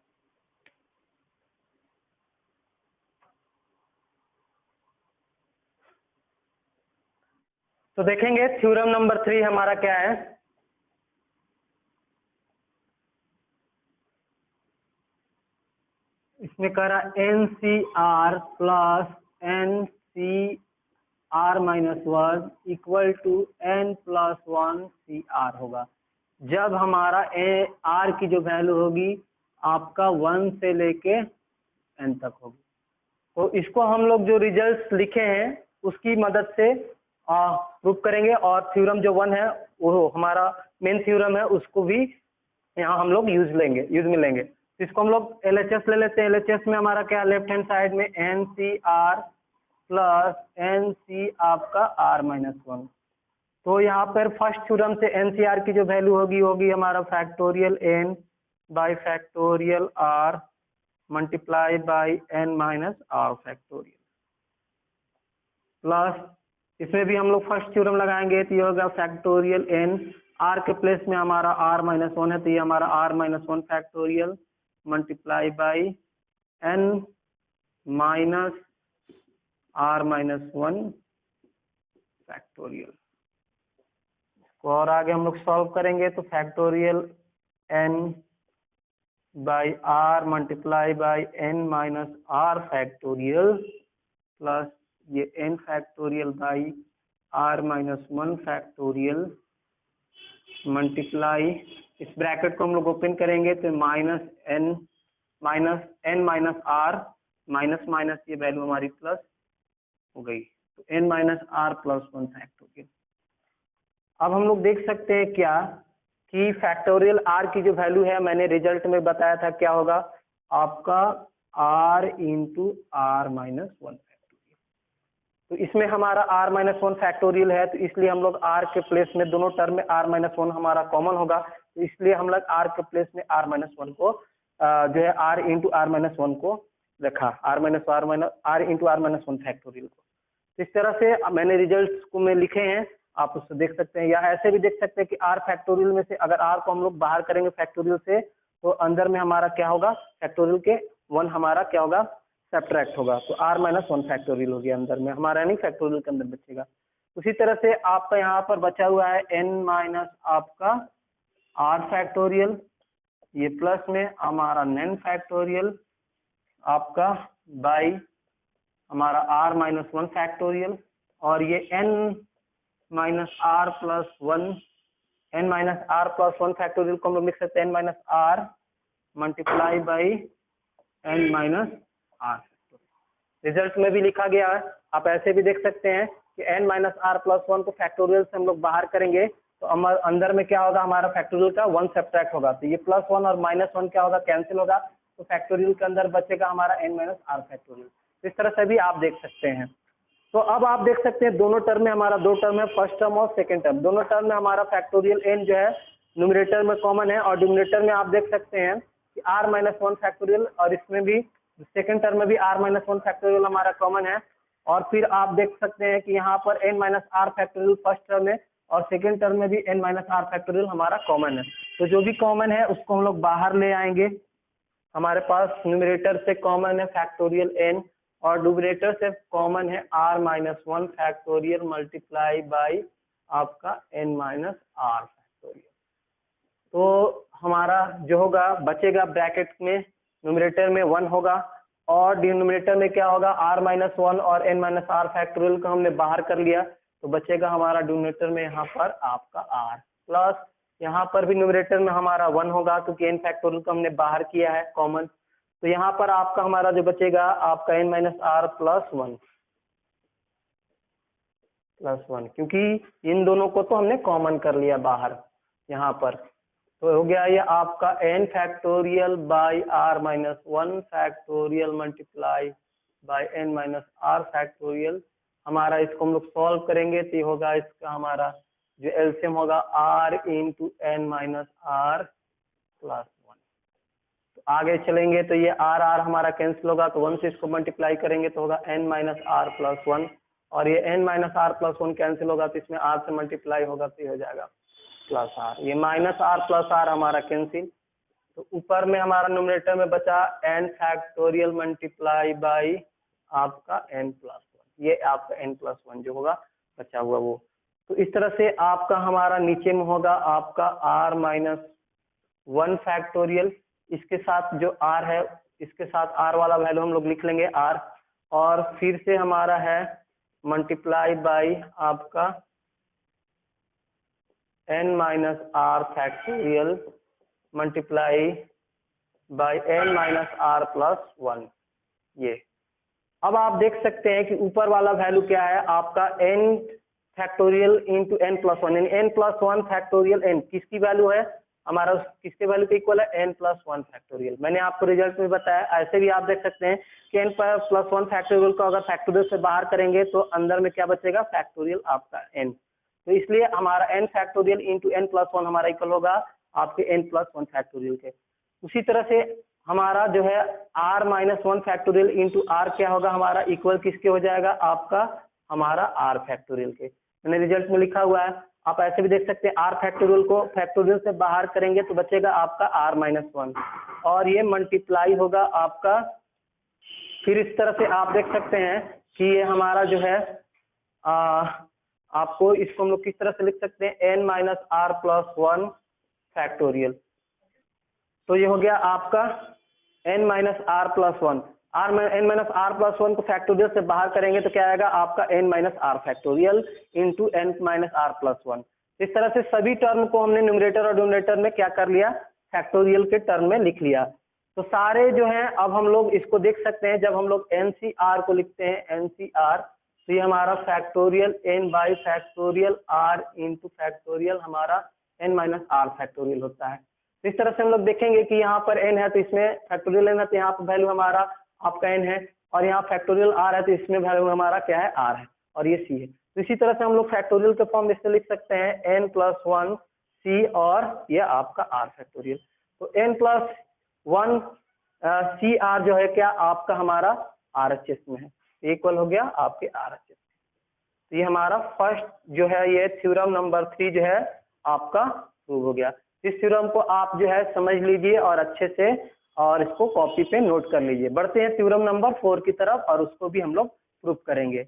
तो देखेंगे थ्योरम नंबर 3 हमारा क्या है। इसमें कह रहा N C R plus N C R minus 1 equal to N plus 1 C R होगा। जब हमारा आर की जो वैल्यू होगी आपका 1 से लेके एन तक होगी। तो इसको हम लोग जो रिजल्ट्स लिखे हैं उसकी मदद से प्रूफ करेंगे, और थ्योरम जो 1 है वो हमारा मेन थ्योरम है, उसको भी यहाँ हम लोग यूज में लेंगे। तो इसको हम लोग LHS ले लेते हैं। LHS में हमारा क्या, लेफ्ट हैंड साइड में एन सी आर प्लस एन सी आपका आर माइनस 1। तो यहाँ पर फर्स्ट थ्योरम से एन सी आर की जो वैल्यू होगी हमारा factorial N by factorial R multiply by N minus are factorial, plus इसमें भी हम लोग फर्स्ट थ्योरम लगाएंगे तो ये होगा फैक्टोरियल एन, आर के प्लेस में हमारा आर माइनस 1 है तो ये हमारा r minus 1 factorial multiply by N minus are minus 1 factorial. और आगे हम लोग सॉल्व करेंगे तो factorial N by r multiply by N minus are factorial plus ये n factorial by are minus 1 factorial multiply, इस ब्रैकेट को हम लोग ओपन करेंगे तो minus n minus are minus minus ये वैल्यू हमारी प्लस हो गई, तो n minus are plus 1 factorial. अब हम लोग देख सकते हैं क्या कि फैक्टोरियल r की जो वैल्यू है मैंने रिजल्ट में बताया था क्या होगा आपका r into r minus 1 factorial. तो इसमें हमारा r माइनस 1 फैक्टोरियल है तो इसलिए हम लोग r के प्लेस में दोनों टर्म में r माइनस 1 हमारा कॉमन होगा, तो इसलिए हम लोग r के प्लेस में r माइनस 1 को जो है r इंटू आर माइनस 1 को रखा, r into r minus 1 factorial को। तो इस तरह से मैंने रिजल्ट्स को में लिखे हैं, आप उससे देख सकते हैं, या ऐसे भी देख सकते हैं कि r फैक्टोरियल में से अगर r को हम लोग बाहर करेंगे फैक्टोरियल से तो अंदर में हमारा क्या होगा, फैक्टोरियल के 1 हमारा क्या होगा, सब्ट्रैक्ट होगा, तो r माइनस 1 फैक्टोरियल हो गया अंदर में हमारा, नहीं फैक्टोरियल के अंदर बचेगा। उसी तरह से आपका यहाँ पर बचा हुआ है n माइनस आपका r फैक्टोरियल, ये प्लस में हमारा n फैक्टोरियल आपका बाई हमारा r माइनस 1 फैक्टोरियल, और ये n minus are plus 1 n minus are plus 1 factorial को हम लोग लिख सकते हैं n minus are multiply by n minus r. Result में भी लिखा गया है, आप ऐसे भी देख सकते हैं कि n माइनस आर प्लस 1 को फैक्टोरियल से हम लोग बाहर करेंगे तो अंदर में क्या होगा, हमारा फैक्टोरियल का 1 सब्ट्रैक्ट होगा, तो ये प्लस 1 और माइनस 1 क्या होगा, कैंसिल होगा, तो फैक्टोरियल के अंदर बचेगा हमारा n माइनस आर फैक्टोरियल। इस तरह से भी आप देख सकते हैं। तो अब आप देख सकते हैं दोनों टर्म में हमारा 2 टर्म है, फर्स्ट टर्म और सेकंड टर्म, दोनों टर्म में हमारा फैक्टोरियल n जो है न्यूमरेटर में कॉमन है, और डिनोमिनेटर में आप देख सकते हैं कि r-1 फैक्टोरियल, और इसमें भी सेकेंड टर्म में भी r-1 फैक्टोरियल हमारा कॉमन है। और फिर आप देख सकते हैं कि यहाँ पर n-r फैक्टोरियल फर्स्ट टर्म में, और सेकेंड टर्म में भी n-r फैक्टोरियल हमारा कॉमन है। तो जो भी कॉमन है उसको हम लोग बाहर ले आएंगे। हमारे पास न्यूमरेटर से कॉमन है फैक्टोरियल n, और डिनोमिनेटर से कॉमन है r-1 फैक्टोरियल मल्टीप्लाई बाई आपका n-r फैक्टोरियल। तो हमारा जो होगा बचेगा ब्रैकेट में न्यूमरेटर में 1 होगा, और डिनोमिनेटर में क्या होगा r-1 और n-r फैक्टोरियल को हमने बाहर कर लिया, तो बचेगा हमारा डिनोमिनेटर में यहाँ पर आपका r, प्लस यहाँ पर भी न्यूमरेटर में हमारा 1 होगा क्योंकि n फैक्टोरियल को हमने बाहर किया है कॉमन। तो यहाँ पर आपका हमारा जो बचेगा आपका n-r प्लस वन, क्योंकि इन दोनों को तो हमने कॉमन कर लिया बाहर यहाँ पर। तो हो गया ये आपका n factorial by r-1 factorial multiply by n-r factorial. हमारा इसको हम लोग सॉल्व करेंगे तो ये होगा इसका हमारा जो एलसीएम होगा r इंटू n-r प्लस 1। तो आगे चलेंगे तो ये r हमारा कैंसिल होगा, तो 1 से इसको मल्टीप्लाई करेंगे तो होगा n-r प्लस 1, और ये n-r प्लस 1 कैंसिल होगा तो इसमें r से मल्टीप्लाई होगा तो ये हो जाएगा प्लस r, ये -r प्लस r हमारा कैंसिल। तो ऊपर में हमारा न्यूमरेटर में बचा n फैक्टोरियल मल्टीप्लाई बाई आपका n प्लस 1, ये आपका n प्लस 1 जो होगा बचा हुआ वो। तो इस तरह से आपका हमारा नीचे में होगा आपका r-1 फैक्टोरियल, इसके साथ जो r है इसके साथ r वाला वैल्यू हम लोग लिख लेंगे r, और फिर से हमारा है मल्टीप्लाई बाई आपका n-r factorial multiply by n-r plus 1। ये अब आप देख सकते हैं कि ऊपर वाला वैल्यू क्या है आपका n factorial into n plus 1, यानी n प्लस 1 फैक्टोरियल n किसकी वैल्यू है हमारा, किसके वैल्यू के इक्वल है n प्लस 1 फैक्टोरियल। मैंने आपको रिजल्ट में बताया, ऐसे भी आप देख सकते हैं कि n प्लस 1 फैक्टोरियल को अगर फैक्टोरियल से बाहर करेंगे तो अंदर में क्या बचेगा फैक्टोरियल आपका n। तो इसलिए हमारा n factorial into n plus 1 हमारा इक्वल होगा आपके n प्लस 1 फैक्टोरियल के। उसी तरह से हमारा जो है r-1 फैक्टोरियल इंटू r क्या होगा हमारा इक्वल किसके हो जाएगा आपका हमारा r फैक्टोरियल के। मैंने रिजल्ट में लिखा हुआ है, आप ऐसे भी देख सकते हैं r फैक्टोरियल को फैक्टोरियल से बाहर करेंगे तो बचेगा आपका r-1, और ये मल्टीप्लाई होगा आपका। फिर इस तरह से आप देख सकते हैं कि ये हमारा जो है आपको इसको हम लोग किस तरह से लिख सकते हैं n-r प्लस 1 फैक्टोरियल। तो ये हो गया आपका n-r प्लस 1, n-r प्लस 1 को फैक्टोरियल से बाहर करेंगे तो क्या आएगा आपका n-r factorial into n-r plus 1। इस तरह से सभी टर्म को हमने न्यूमरेटर और डिनोमिनेटर में क्या कर लिया फैक्टोरियल के टर्म में लिख लिया। तो सारे जो हैं अब हम लोग इसको देख सकते हैं, जब हम लोग NCR को लिखते हैं NCR तो ये हमारा factorial n by factorial r into factorial हमारा n-r फैक्टोरियल होता है। इस तरह से हम लोग देखेंगे कि यहाँ पर n है तो इसमें फैक्टोरियल n है तो यहाँ पर वैल्यू हमारा आपका n है, और यहाँ फैक्टोरियल r है तो इसमें वैल्यू हमारा क्या है r है, और ये c है। तो इसी तरह से हम लोग फैक्टोरियल के फॉर्म इससे लिख सकते हैं n प्लस 1 c और ये आपका r फैक्टोरियल। तो n प्लस 1 c r जो है क्या आपका हमारा RHS में है, इक्वल हो गया आपके RHS। तो ये हमारा फर्स्ट जो है ये थ्योरम नंबर 3 जो है आपका प्रूव हो गया। इस थ्योरम को आप जो है समझ लीजिए और अच्छे से, और इसको कॉपी पे नोट कर लीजिए। बढ़ते हैं थ्योरम नंबर 4 की तरफ और उसको भी हम लोग प्रूव करेंगे।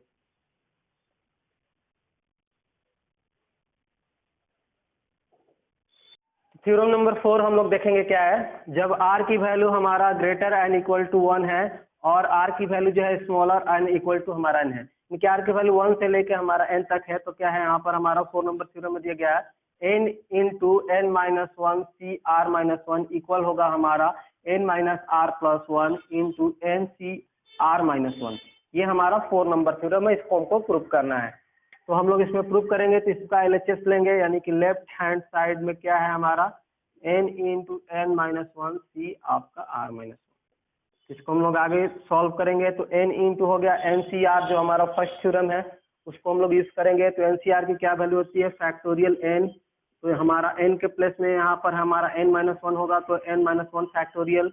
थ्योरम नंबर 4 हम लोग देखेंगे क्या है, जब r की वैल्यू हमारा ग्रेटर एन इक्वल टू 1 है और r की वैल्यू जो है स्मॉलर एन इक्वल टू हमारा n है, यानी r की वैल्यू 1 से लेके हमारा n तक है, तो क्या है यहाँ पर हमारा 4 नंबर थ्योरम में दिया गया है n into n-1 c r-1 equal होगा हमारा n-r plus 1 into n c r-1। ये हमारा 4 नंबर थ्योरम है, इसको हमको प्रूव करना है। तो हम लोग इसमें प्रूव करेंगे तो इसका LHS लेंगे, यानी कि लेफ्ट हैंड साइड में क्या है हमारा n इंटू n-1 c आपका r-1। इसको हम लोग आगे सॉल्व करेंगे तो n इंटू हो गया NCR जो हमारा फर्स्ट थ्योरम है उसको हम लोग यूज करेंगे। तो NCR की क्या वैल्यू होती है फैक्टोरियल n तो हमारा n के प्लेस में यहाँ पर हमारा n-1 होगा, तो n-1 फैक्टोरियल,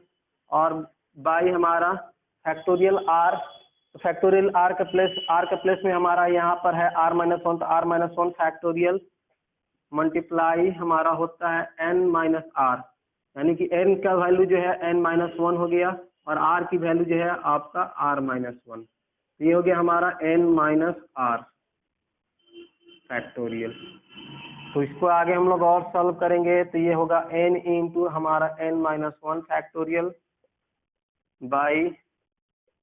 और बाई हमारा फैक्टोरियल r, तो फैक्टोरियल r के प्लेस में हमारा यहाँ पर है r-1, तो r-1 फैक्टोरियल मल्टीप्लाई हमारा होता है n-r, यानी कि n का वैल्यू जो है n-1 हो गया और r की वैल्यू जो है आपका r-1, तो ये हो गया हमारा n-r फैक्टोरियल। तो इसको आगे हम लोग और सॉल्व करेंगे, तो ये होगा n इंटू हमारा n-1 factorial by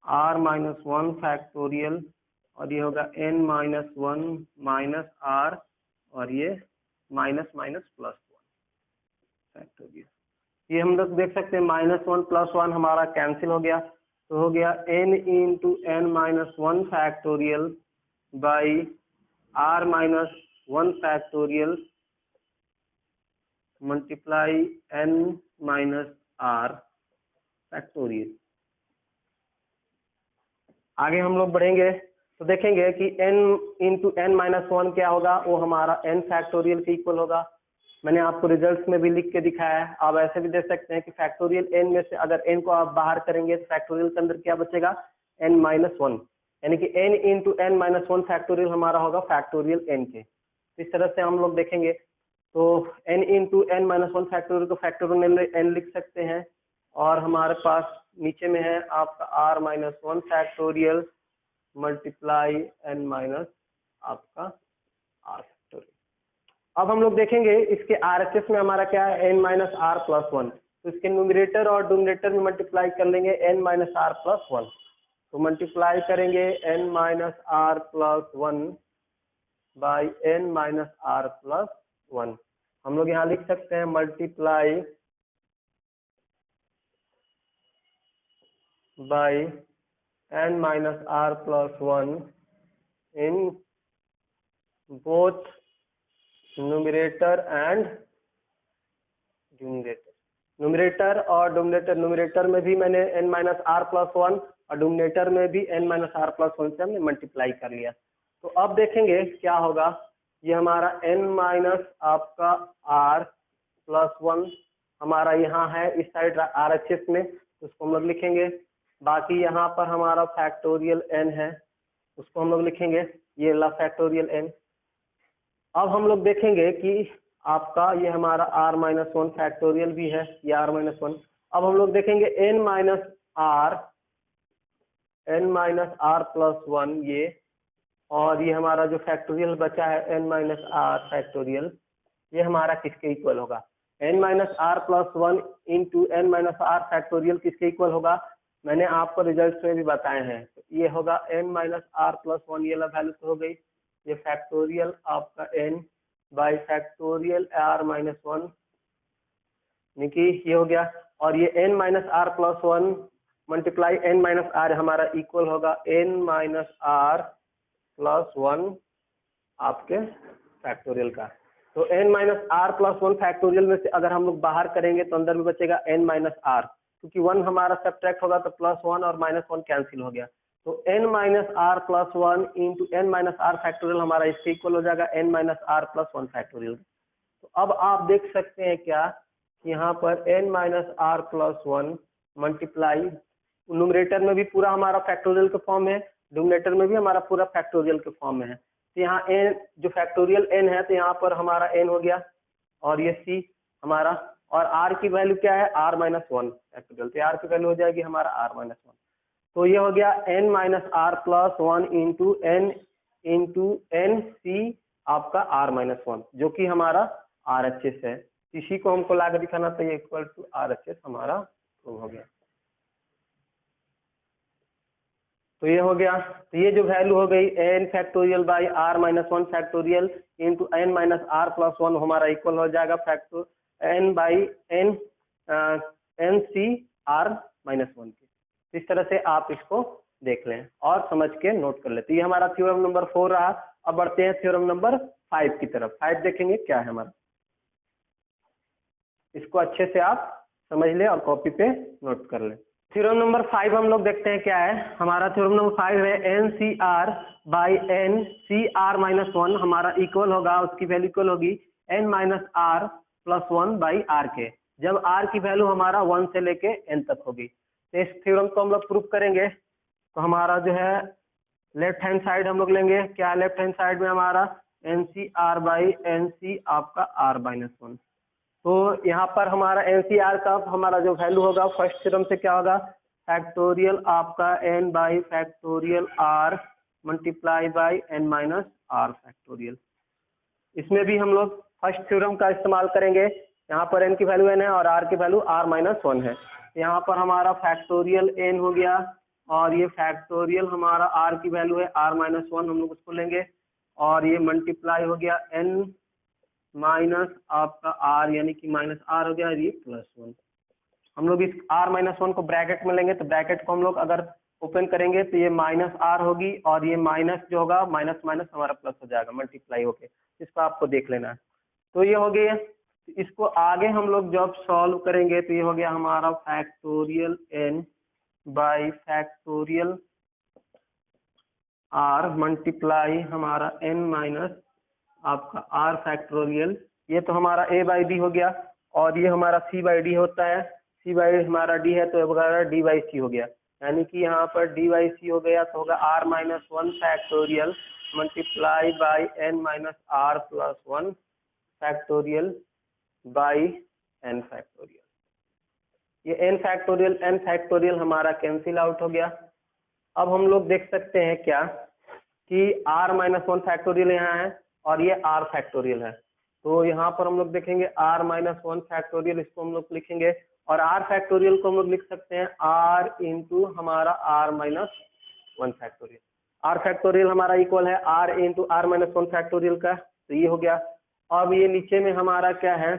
r-1 factorial, और ये होगा n-1 माइनस r, और ये माइनस माइनस प्लस 1 फैक्टोरियल। ये हम लोग देख सकते हैं -1 + 1 हमारा कैंसिल हो गया, तो हो गया n into n-1 factorial by r-1 factorial multiply n-r factorial. आगे हम लोग बढ़ेंगे तो देखेंगे कि n इंटू n-1 क्या होगा, वो हमारा n फैक्टोरियल के इक्वल होगा। मैंने आपको रिजल्ट्स में भी लिख के दिखाया है, आप ऐसे भी देख सकते हैं कि फैक्टोरियल n में से अगर n को आप बाहर करेंगे तो फैक्टोरियल के अंदर क्या बचेगा, n-1, यानी कि n इंटू n-1 फैक्टोरियल हमारा होगा फैक्टोरियल n के। इस तरह से हम लोग देखेंगे, तो n इंटू n-1 फैक्टोरियल को फैक्टोरियल n लिख सकते हैं, और हमारे पास नीचे में है आपका r-1 फैक्टोरियल मल्टीप्लाई n- आपका r फैक्टोरियल। अब हम लोग देखेंगे इसके RHS में हमारा क्या है, n-r+1, तो इसके न्यूमरेटर और डोमिनेटर में मल्टीप्लाई कर लेंगे n-r+1, तो मल्टीप्लाई करेंगे n-r+1 बाई n-r+1। हम लोग यहाँ लिख सकते हैं multiply by n-r+1 in both numerator and denominator. Numerator और डोमिनेटर, न्यूमरेटर में भी मैंने n-r+1 और डोमिनेटर में भी n-r+1 से हमने मल्टीप्लाई कर लिया। तो अब देखेंगे क्या होगा, ये हमारा n- आपका r+1 हमारा यहाँ है इस साइड RHS में, उसको हम लोग लिखेंगे। बाकी यहाँ पर हमारा फैक्टोरियल n है, उसको हम लोग लिखेंगे, ये ला फैक्टोरियल n। अब हम लोग देखेंगे कि आपका ये हमारा r-1 फैक्टोरियल भी है, ये r-1। अब हम लोग देखेंगे n-r+1 ये, और ये हमारा जो फैक्टोरियल बचा है n-r फैक्टोरियल, ये हमारा किसके इक्वल होगा, n-r+1 इंटू n-r फैक्टोरियल किसके इक्वल होगा, मैंने आपको रिजल्ट में भी बताए हैं। तो ये होगा n-r+1, ये वैल्यू तो हो गई, ये फैक्टोरियल आपका n बाई फैक्टोरियल r-1 यानी ये हो गया, और ये n-r+1 मल्टीप्लाई n-r हमारा इक्वल होगा n-r+1 आपके फैक्टोरियल का। तो n-r+1 फैक्टोरियल में से अगर हम लोग बाहर करेंगे तो अंदर में बचेगा n-r, क्योंकि 1 हमारा सब्ट्रैक्ट होगा तो +1 और -1 कैंसिल हो गया, तो n-r+1 इंटू n-r फैक्टोरियल हमारा इसके इक्वल हो जाएगा n-r+1 फैक्टोरियल। तो अब आप देख सकते हैं क्या कि यहाँ पर n-r+1 मल्टीप्लाई, न्यूमरेटर में भी पूरा हमारा फैक्टोरियल के फॉर्म में है, डोमिनेटर में भी हमारा पूरा फैक्टोरियल के फॉर्म में है। तो यहाँ n जो फैक्टोरियल n है, तो यहाँ पर हमारा n हो गया, और ये c हमारा, और r की वैल्यू क्या है, r-1 फैक्टोरियल, तो r की वैल्यू हो जाएगी हमारा r-1। तो ये हो गया n-r+1 इंटू n c आपका r-1, जो कि हमारा RHS है। इसी को हमको लाकर दिखाना, तो ये इक्वल टू RHS हमारा प्रूव हो गया। तो ये हो गया, तो ये जो वैल्यू हो गई n factorial by r-1 factorial into n-r+1 हमारा इक्वल हो जाएगा facto n by n c r-1 के। इस तरह से आप इसको देख लें और समझ के नोट कर लेते। ये हमारा थ्योरम नंबर 4 रहा। अब बढ़ते हैं थ्योरम नंबर 5 की तरफ। 5 देखेंगे क्या है हमारा, इसको अच्छे से आप समझ ले और कॉपी पे नोट कर ले। थ्योरम नंबर 5 हम लोग देखते हैं क्या है। हमारा थ्योरम नंबर 5 है NCR बाई NCR-1 हमारा इक्वल होगा, उसकी वैल्यू इक्वल होगी n minus are plus 1 by r के, जब r की वैल्यू हमारा 1 से लेके n तक होगी। तो इस थ्योरम को हम लोग प्रूव करेंगे। तो हमारा जो है लेफ्ट हैंड साइड हम लोग लेंगे, क्या लेफ्ट हैंड साइड में हमारा n C r by n सी आपका आर माइनस 1। तो यहाँ पर हमारा एन सी आर का हमारा जो वैल्यू होगा फर्स्ट थ्योरम से क्या होगा, फैक्टोरियल आपका n by factorial r multiply by n minus are factorial. इसमें भी हम लोग फर्स्ट थ्योरम का इस्तेमाल करेंगे। यहाँ पर n की वैल्यू n है और r की वैल्यू r माइनस 1 है। यहाँ पर हमारा फैक्टोरियल n हो गया और ये फैक्टोरियल हमारा r की वैल्यू है r माइनस 1, हम लोग उसको लेंगे और ये मल्टीप्लाई हो गया n माइनस आपका r यानी कि माइनस r हो गया, ये प्लस 1। हम लोग इस r माइनस 1 को ब्रैकेट में लेंगे, तो ब्रैकेट को हम लोग अगर ओपन करेंगे तो ये माइनस r होगी और ये माइनस जो होगा माइनस माइनस हमारा प्लस हो जाएगा मल्टीप्लाई होके। इसको आपको देख लेना है। तो ये हो गया। इसको आगे हम लोग जब सॉल्व करेंगे तो ये हो गया हमारा factorial n by factorial r multiply हमारा n माइनस आपका r फैक्टोरियल। ये तो हमारा a बाई डी हो गया और ये हमारा c बाई डी होता है, c बाई हमारा d है तो वगैरह d बाई सी हो गया, यानी कि यहाँ पर d बाई सी हो गया तो होगा r minus 1 factorial multiply by n minus r plus 1 factorial by n factorial. ये n फैक्टोरियल हमारा कैंसिल आउट हो गया। अब हम लोग देख सकते हैं क्या कि r माइनस 1 फैक्टोरियल यहाँ है और ये r फैक्टोरियल है। तो यहाँ पर हम लोग देखेंगे r माइनस 1 फैक्टोरियल, इसको हम लोग लिखेंगे और r फैक्टोरियल को हम लोग लिख सकते हैं r इंटू हमारा r minus 1 factorial. r factorial हमारा इक्वल है r into r minus 1 factorial का, तो ये हो गया। अब ये नीचे में हमारा क्या है,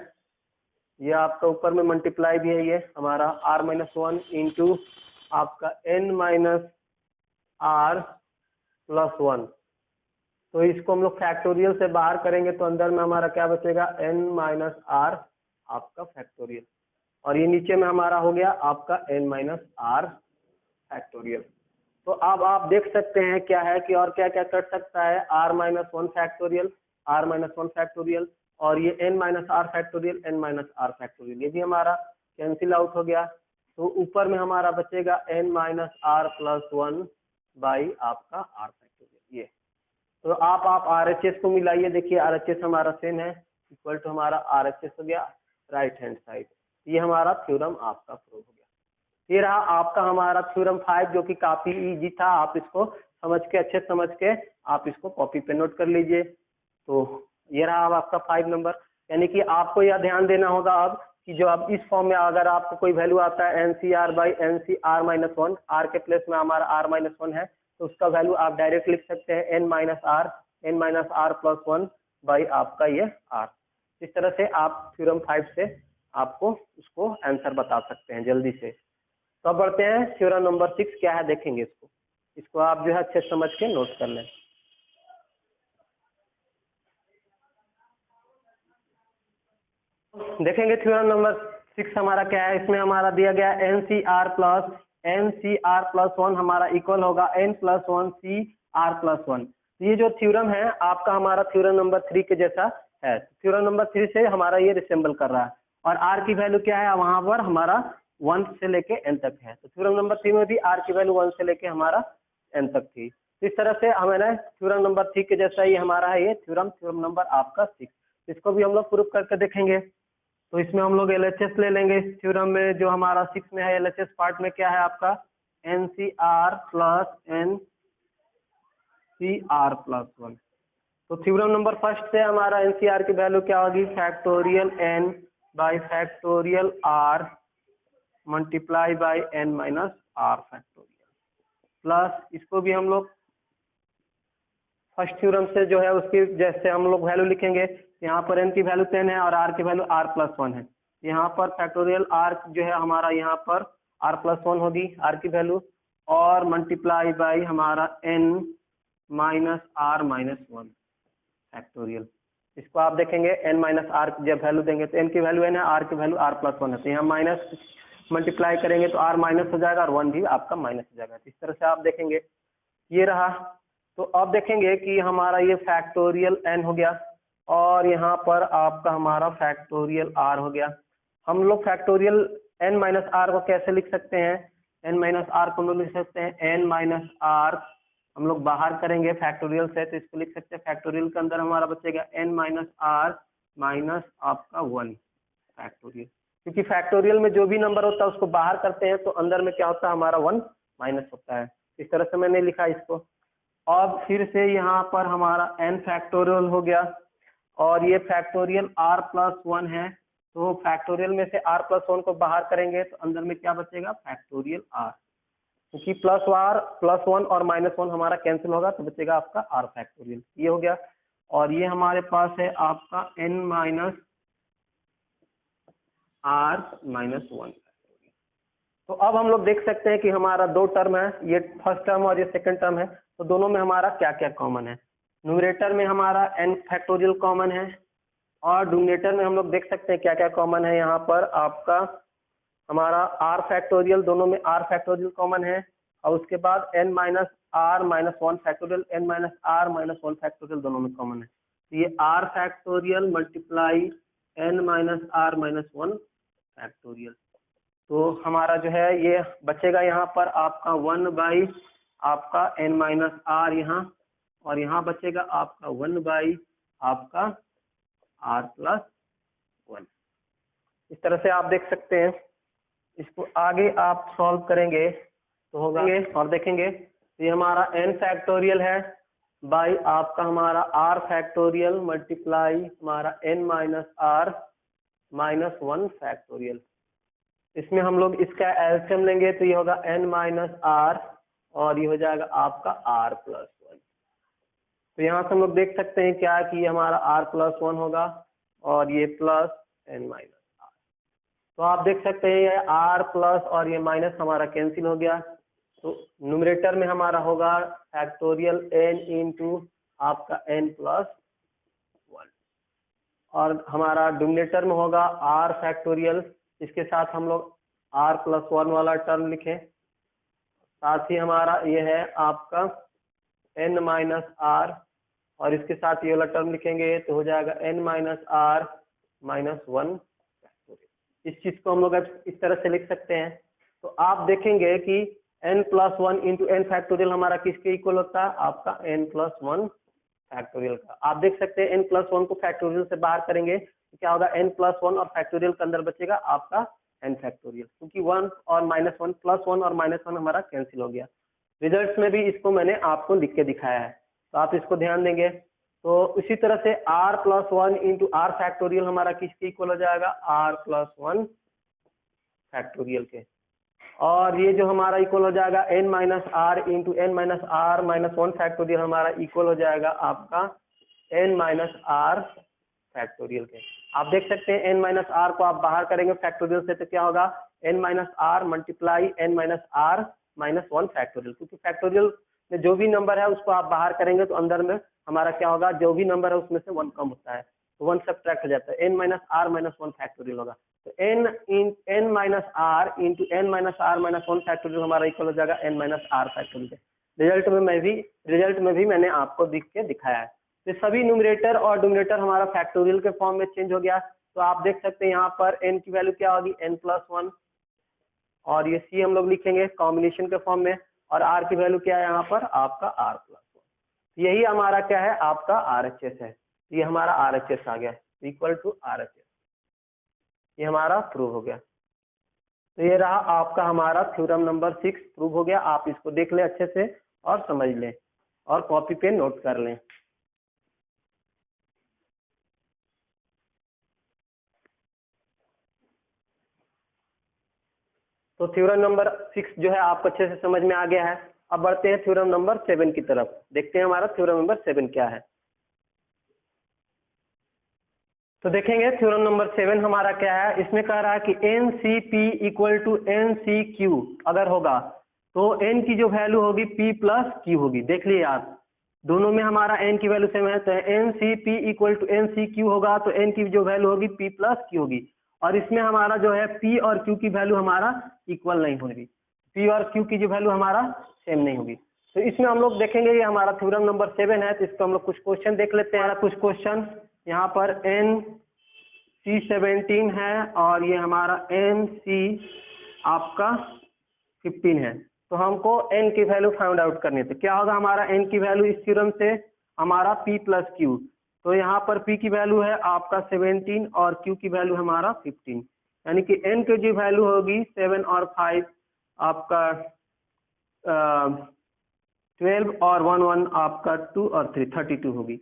ये आपका ऊपर में मल्टीप्लाई भी है, ये हमारा r माइनस 1 इंटू आपका n माइनस r प्लस 1। तो इसको हम लोग फैक्टोरियल से बाहर करेंगे तो अंदर में हमारा क्या बचेगा, n माइनस r आपका फैक्टोरियल और ये नीचे में हमारा हो गया आपका n माइनस r फैक्टोरियल। तो अब आप देख सकते हैं क्या है कि और क्या क्या कर सकता है, r minus 1 factorial, r minus 1 factorial और ये n minus r factorial, n minus r factorial, ये भी हमारा कैंसिल आउट हो गया। तो ऊपर में हमारा बचेगा n minus r plus 1 by आपका r फैक्टोरियल। ये तो आप RHS को मिलाइए, देखिए RHS हमारा सेम है, इक्वल टू हमारा RHS हो गया राइट हैंड साइड। ये हमारा थ्योरम आपका प्रूव हो गया। ये रहा आपका हमारा थ्योरम 5 जो कि काफी इजी था। आप इसको समझ के अच्छे समझ के आप इसको कॉपी पे नोट कर लीजिए। तो ये रहा अब आपका 5 नंबर, यानी कि आपको यह ध्यान देना होगा अब कि जो अब इस फॉर्म में अगर आपको कोई वैल्यू आता है NCR by NCR minus 1, r के प्लेस में हमारा r माइनस 1 है तो उसका वैल्यू आप डायरेक्ट लिख सकते हैं n minus r plus 1 by आपका ये r। इस तरह से आप थ्योरम 5 से आपको उसको आंसर बता सकते हैं जल्दी से। तो अब बढ़ते हैं थ्योरम नंबर 6 क्या है देखेंगे। इसको आप जो है अच्छे समझ के नोट कर लें। देखेंगे थ्योरम नंबर 6 हमारा क्या है। इसमें हमारा दिया गया NCR प्लस 1 हमारा इक्वल होगा n प्लस 1 CR प्लस 1। ये जो थ्योरम है आपका हमारा थ्योरम नंबर 3 के जैसा है। थ्योरम नंबर 3 से हमारा ये रिसेंबल कर रहा है और r की वैल्यू क्या है, वहां पर हमारा 1 से लेके n तक है। तो थ्योरम नंबर 3 में भी r की वैल्यू 1 से लेके हमारा n तक थी। इस तरह से हमारे थ्योरम नंबर 3 के जैसा ही हमारा है ये थ्योरम नंबर आपका 6। इसको भी हम लोग प्रूफ करके देखेंगे। तो इसमें हम लोग LHS ले लेंगे। इस थ्योरम में जो हमारा 6 में है LHS पार्ट में क्या है आपका NCR प्लस NCR प्लस 1। तो थ्योरम नंबर फर्स्ट से हमारा NCR की वैल्यू क्या होगी, factorial n by factorial r multiply by n minus r factorial plus इसको भी हम लोग फर्स्ट थ्योरम से जो है उसकी जैसे हम लोग वैल्यू लिखेंगे। यहाँ पर n की वैल्यू 10 है और r की वैल्यू r प्लस 1 है। यहाँ पर फैक्टोरियल r जो है हमारा यहाँ पर r प्लस 1 होगी r की वैल्यू और मल्टीप्लाई बाई हमारा n minus r minus 1 factorial. इसको आप देखेंगे n माइनस r जब वैल्यू देंगे तो n की वैल्यू n है, r की वैल्यू r प्लस 1 है, तो यहाँ माइनस मल्टीप्लाई करेंगे तो r माइनस हो जाएगा और 1 भी आपका माइनस हो जाएगा। इस तरह से आप देखेंगे ये रहा। तो अब देखेंगे कि हमारा ये फैक्टोरियल n हो गया और यहाँ पर आपका हमारा फैक्टोरियल r हो गया। हम लोग फैक्टोरियल n माइनस आर को कैसे लिख सकते हैं? n माइनस आर को हम लोग लिख सकते हैं n माइनस आर, हम लोग बाहर करेंगे फैक्टोरियल से तो इसको लिख सकते हैं फैक्टोरियल के अंदर हमारा बचेगा n माइनस आर माइनस आपका 1 फैक्टोरियल, क्योंकि फैक्टोरियल में जो भी नंबर होता है उसको बाहर करते हैं तो अंदर में क्या होता है हमारा 1 माइनस होता है। इस तरह से मैंने लिखा इसको। अब फिर से यहाँ पर हमारा n फैक्टोरियल हो गया और ये फैक्टोरियल r प्लस 1 है, तो फैक्टोरियल में से r प्लस 1 को बाहर करेंगे तो अंदर में क्या बचेगा? फैक्टोरियल r, क्योंकि प्लस 1 और माइनस 1 हमारा कैंसिल होगा तो बचेगा आपका r फैक्टोरियल। ये हो गया। और ये हमारे पास है आपका n माइनस r माइनस 1। तो अब हम लोग देख सकते हैं कि हमारा दो टर्म है, ये फर्स्ट टर्म और ये सेकंड टर्म है, तो दोनों में हमारा क्या क्या कॉमन है? न्यूमरेटर में हमारा n फैक्टोरियल कॉमन है और डिनोमिनेटर में हम लोग देख सकते हैं क्या क्या कॉमन है। यहाँ पर आपका हमारा r फैक्टोरियल, दोनों में r फैक्टोरियल कॉमन है और उसके बाद n minus r minus 1 factorial, n minus r minus 1 factorial दोनों में कॉमन है। तो ये r factorial multiply n minus r minus 1 factorial, तो हमारा जो है ये बचेगा यहाँ पर आपका 1 बाई आपका n माइनस r यहाँ, और यहाँ बचेगा आपका 1 बाई आपका r प्लस 1। इस तरह से आप देख सकते हैं। इसको आगे आप सॉल्व करेंगे तो होगा और देखेंगे ये हमारा n फैक्टोरियल है बाई आपका हमारा r फैक्टोरियल मल्टीप्लाई हमारा n minus r minus 1 factorial. इसमें हम लोग इसका एलसीएम लेंगे तो ये होगा n माइनस r और ये हो जाएगा आपका r प्लस 1। तो यहाँ से हम लोग देख सकते हैं क्या कि ये हमारा r प्लस 1 होगा और ये प्लस n माइनस r। तो आप देख सकते हैं ये r प्लस और ये माइनस हमारा कैंसिल हो गया, तो न्यूमरेटर में हमारा होगा फैक्टोरियल n इंटू आपका n प्लस 1 और हमारा डिनोमिनेटर में होगा r फैक्टोरियल, इसके साथ हम लोग r प्लस 1 वाला टर्म लिखें, साथ ही हमारा ये है आपका n माइनस r और इसके साथ ये वाला टर्म लिखेंगे तो हो जाएगा n माइनस r माइनस 1। इस चीज को हम लोग इस तरह से लिख सकते हैं। तो आप देखेंगे कि n plus 1 into n factorial हमारा किसके इक्वल होता है? आपका n प्लस 1 फैक्टोरियल का। आप देख सकते हैं n प्लस 1 को फैक्टोरियल से बाहर करेंगे तो क्या होगा? n प्लस 1 और फैक्टोरियल के अंदर बचेगा आपका n फैक्टोरियल, क्योंकि 1 और माइनस 1 प्लस 1 और माइनस 1 हमारा कैंसिल हो गया। रिजल्ट्स में भी इसको मैंने आपको लिख के दिखाया है, तो आप इसको ध्यान देंगे। तो इसी तरह से r plus 1 into r factorial हमारा किसके इक्वल हो जाएगा? r प्लस 1 फैक्टोरियल के। और ये जो हमारा इक्वल हो जाएगा n minus r into n minus r minus 1 factorial हमारा इक्वल हो जाएगा आपका n माइनस r फैक्टोरियल के। आप देख सकते हैं n माइनस r को आप बाहर करेंगे फैक्टोरियल से तो क्या होगा? n minus r multiply n minus r minus 1 factorial, क्योंकि फैक्टोरियल में जो भी नंबर है उसको आप बाहर करेंगे तो अंदर में हमारा क्या होगा? जो भी नंबर है उसमें से 1 कम होता है तो 1 सब्ट्रैक्ट हो जाता है, n minus r minus 1 factorial होगा। तो n minus r into n minus r minus 1 factorial हमारा इक्वल हो जाएगा n minus r factorial. Result में भी मैंने आपको लिख के दिखाया है। तो सभी न्यूमरेटर और डिनोमिनेटर हमारा फैक्टोरियल के फॉर्म में चेंज हो गया। तो आप देख सकते हैं यहाँ पर n की वैल्यू क्या होगी? n प्लस 1 और ये c हम लोग लिखेंगे कॉम्बिनेशन के फॉर्म में, और r की वैल्यू क्या है यहाँ पर? आपका r प्लस 1। यही हमारा क्या है? आपका RHS है। ये हमारा RHS आ गया इक्वल टू RHS, ये हमारा प्रूव हो गया। तो ये रहा आपका हमारा थ्योरम नंबर 6 प्रूव हो गया। आप इसको देख लें अच्छे से और समझ लें और कॉपी पे नोट कर लें। तो थ्योरम नंबर 6 जो है आपको अच्छे से समझ में आ गया है। अब बढ़ते हैं थ्योरम नंबर 7 की तरफ, देखते हैं हमारा थ्योरम नंबर 7 क्या है। तो देखेंगे थ्योरम नंबर 7 हमारा क्या है। इसमें कह रहा है कि NCP इक्वल टू NCQ अगर होगा तो n की जो वैल्यू होगी p प्लस q होगी। देख लिए आप, दोनों में हमारा n की वैल्यू सेम है, तो NCP इक्वल टू NCQ होगा तो n की जो वैल्यू होगी p प्लस q होगी। और इसमें हमारा जो है p और q की वैल्यू हमारा इक्वल नहीं होगी, p और q की जो वैल्यू हमारा सेम नहीं होगी। तो इसमें हम लोग देखेंगे ये हमारा थ्योरम नंबर 7 है, तो इसको हम लोग कुछ क्वेश्चन देख लेते हैं। कुछ क्वेश्चन यहाँ पर NC17 है और ये हमारा NC आपका 15 है। तो हमको n की वैल्यू फाइंड आउट करनी है। तो क्या होगा हमारा n की वैल्यू इस थ्योरम से हमारा P प्लस Q। तो यहाँ पर P की वैल्यू है आपका 17 और Q की वैल्यू हमारा 15, यानी कि n की जो वैल्यू होगी 7 और 5 आपका 12 और 1 आपका 2 और 3 32 होगी।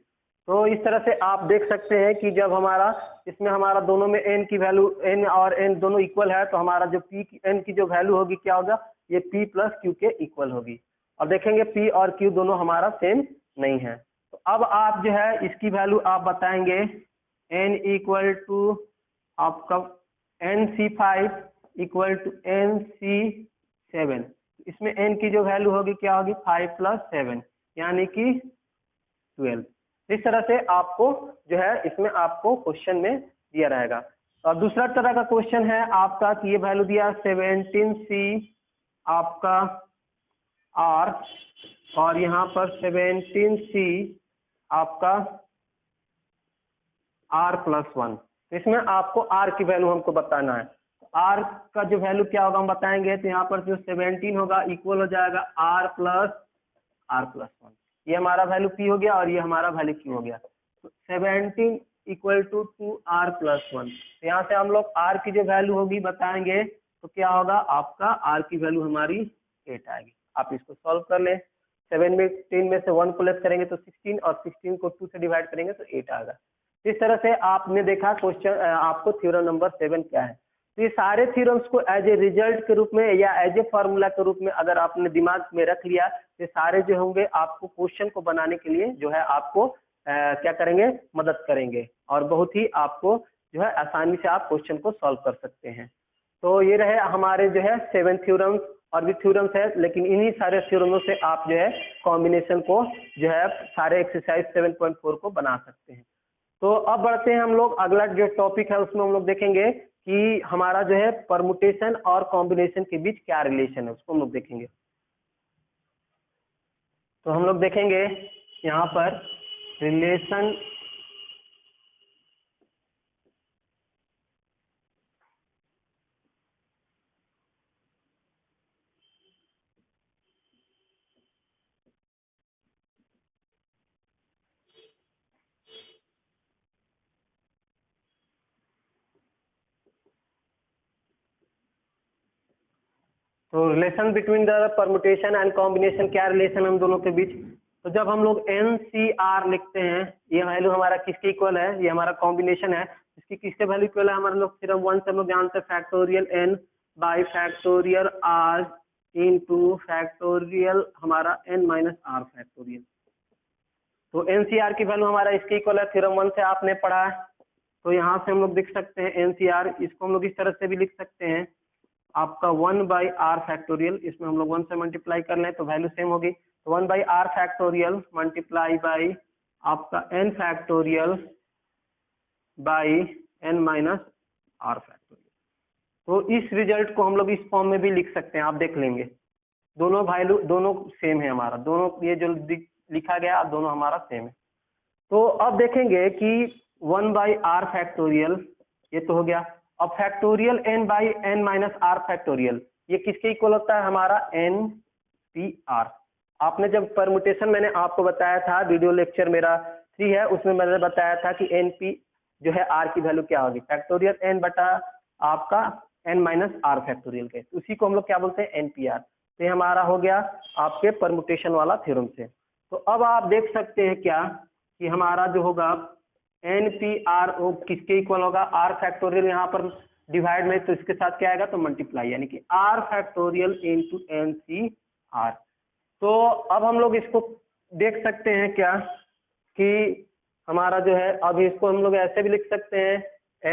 तो इस तरह से आप देख सकते हैं कि जब हमारा इसमें हमारा दोनों में n की वैल्यू n और n दोनों इक्वल है तो हमारा जो p की n की जो वैल्यू होगी क्या होगा, ये p प्लस q के इक्वल होगी। अब देखेंगे p और q दोनों हमारा सेम नहीं है। तो अब आप जो है इसकी वैल्यू आप बताएंगे n इक्वल टू आपका NC5 इक्वल टू NC7। इसमें n की जो वैल्यू होगी क्या होगी 5 प्लस 7 यानी कि 12। इस तरह से आपको जो है इसमें आपको क्वेश्चन में दिया रहेगा। और दूसरा तरह का क्वेश्चन है आपका कि ये वैल्यू दिया 17C आपका R और यहाँ पर 17C आपका R प्लस 1। इसमें आपको R की वैल्यू हमको बताना है। R का जो वैल्यू क्या होगा हम बताएंगे। तो यहाँ पर जो 17 होगा इक्वल हो जाएगा R प्लस 1। ये हमारा वैल्यू P हो गया और ये हमारा वैल्यू Q हो गया। तो 17 इक्वल टू 2R प्लस 1। तो यहाँ से हम लोग R की जो वैल्यू होगी बताएंगे तो क्या होगा आपका R की वैल्यू हमारी 8 आएगी। आप इसको सॉल्व कर लें। 17 में से 1 को लेस करेंगे तो 16 और 16 को 2 से डिवाइड करेंगे तो 8 आएगा। इस तरह से आपने देखा क्वेश्चन आपको थ्योरम नंबर 7 क्या है। तो ये सारे थ्योरम्स को एज ए रिजल्ट के रूप में या एज ए फॉर्मूला के रूप में अगर आपने दिमाग में रख लिया ये सारे जो होंगे आपको क्वेश्चन को बनाने के लिए जो है आपको क्या करेंगे, मदद करेंगे और बहुत ही आपको जो है आसानी से आप क्वेश्चन को सॉल्व कर सकते हैं। तो ये रहे हमारे जो है 7 थ्योरम्स। और भी थ्योरम्स है लेकिन इन्हीं सारे थ्योरमों से आप जो है कॉम्बिनेशन को जो है सारे एक्सरसाइज 7.4 को बना सकते हैं। तो अब बढ़ते हैं हम लोग, अगला जो टॉपिक है उसमें हम लोग देखेंगे कि हमारा जो है परमुटेशन और कॉम्बिनेशन के बीच क्या रिलेशन है उसको हम लोग देखेंगे। तो हम लोग देखेंगे यहाँ पर रिलेशन तो relation between the permutation and combination, क्या रिलेशन हम दोनों के बीच। तो जब हम लोग NCR लिखते हैं ये वैल्यू हमारा किसके इक्वल है, ये हमारा कॉम्बिनेशन है, इसकी किसके वैल्यू इक्वल है, हमारे लोग थ्योरम 1 से हम लोग जानते हैं factorial N by factorial R into factorial हमारा N माइनस R फैक्टोरियल। तो NCR की वैल्यू हमारा इसके इक्वल है, थ्योरम 1 से आपने पढ़ा है। तो यहाँ से हम लोग देख सकते हैं NCR, इसको हम लोग इस तरह से भी लिख सकते हैं आपका 1 बाई आर फैक्टोरियल, इसमें हम लोग 1 से मल्टीप्लाई कर लें तो वैल्यू सेम होगी। तो 1 by r factorial multiply by आपका n factorial by n minus are factorial. तो इस रिजल्ट को हम लोग इस फॉर्म में भी लिख सकते हैं, आप देख लेंगे दोनों वैल्यू दोनों सेम है हमारा, दोनों ये जो लिखा गया दोनों हमारा सेम है। तो अब देखेंगे कि 1 बाई आर फैक्टोरियल ये तो हो गया। अब factorial n by n minus are factorial ये किसके इक्वल होता है, हमारा NPR। आपने जब परमुटेशन मैंने आपको बताया था, वीडियो लेक्चर मेरा 3 है उसमें मैंने बताया था कि NP जो है R की वैल्यू क्या होगी, फैक्टोरियल n बटा आपका n माइनस आर फैक्टोरियल के, उसी को हम लोग क्या बोलते हैं NPR। तो ये हमारा हो गया आपके परमुटेशन वाला थ्योरम से। तो अब आप देख सकते हैं क्या कि हमारा जो होगा NPR वो किसके इक्वल होगा, आर फैक्टोरियल यहाँ पर डिवाइड में तो इसके साथ क्या आएगा तो मल्टीप्लाई, यानी कि आर फैक्टोरियल इनटू NCR। तो अब हम लोग इसको देख सकते हैं क्या कि हमारा जो है, अब इसको हम लोग ऐसे भी लिख सकते हैं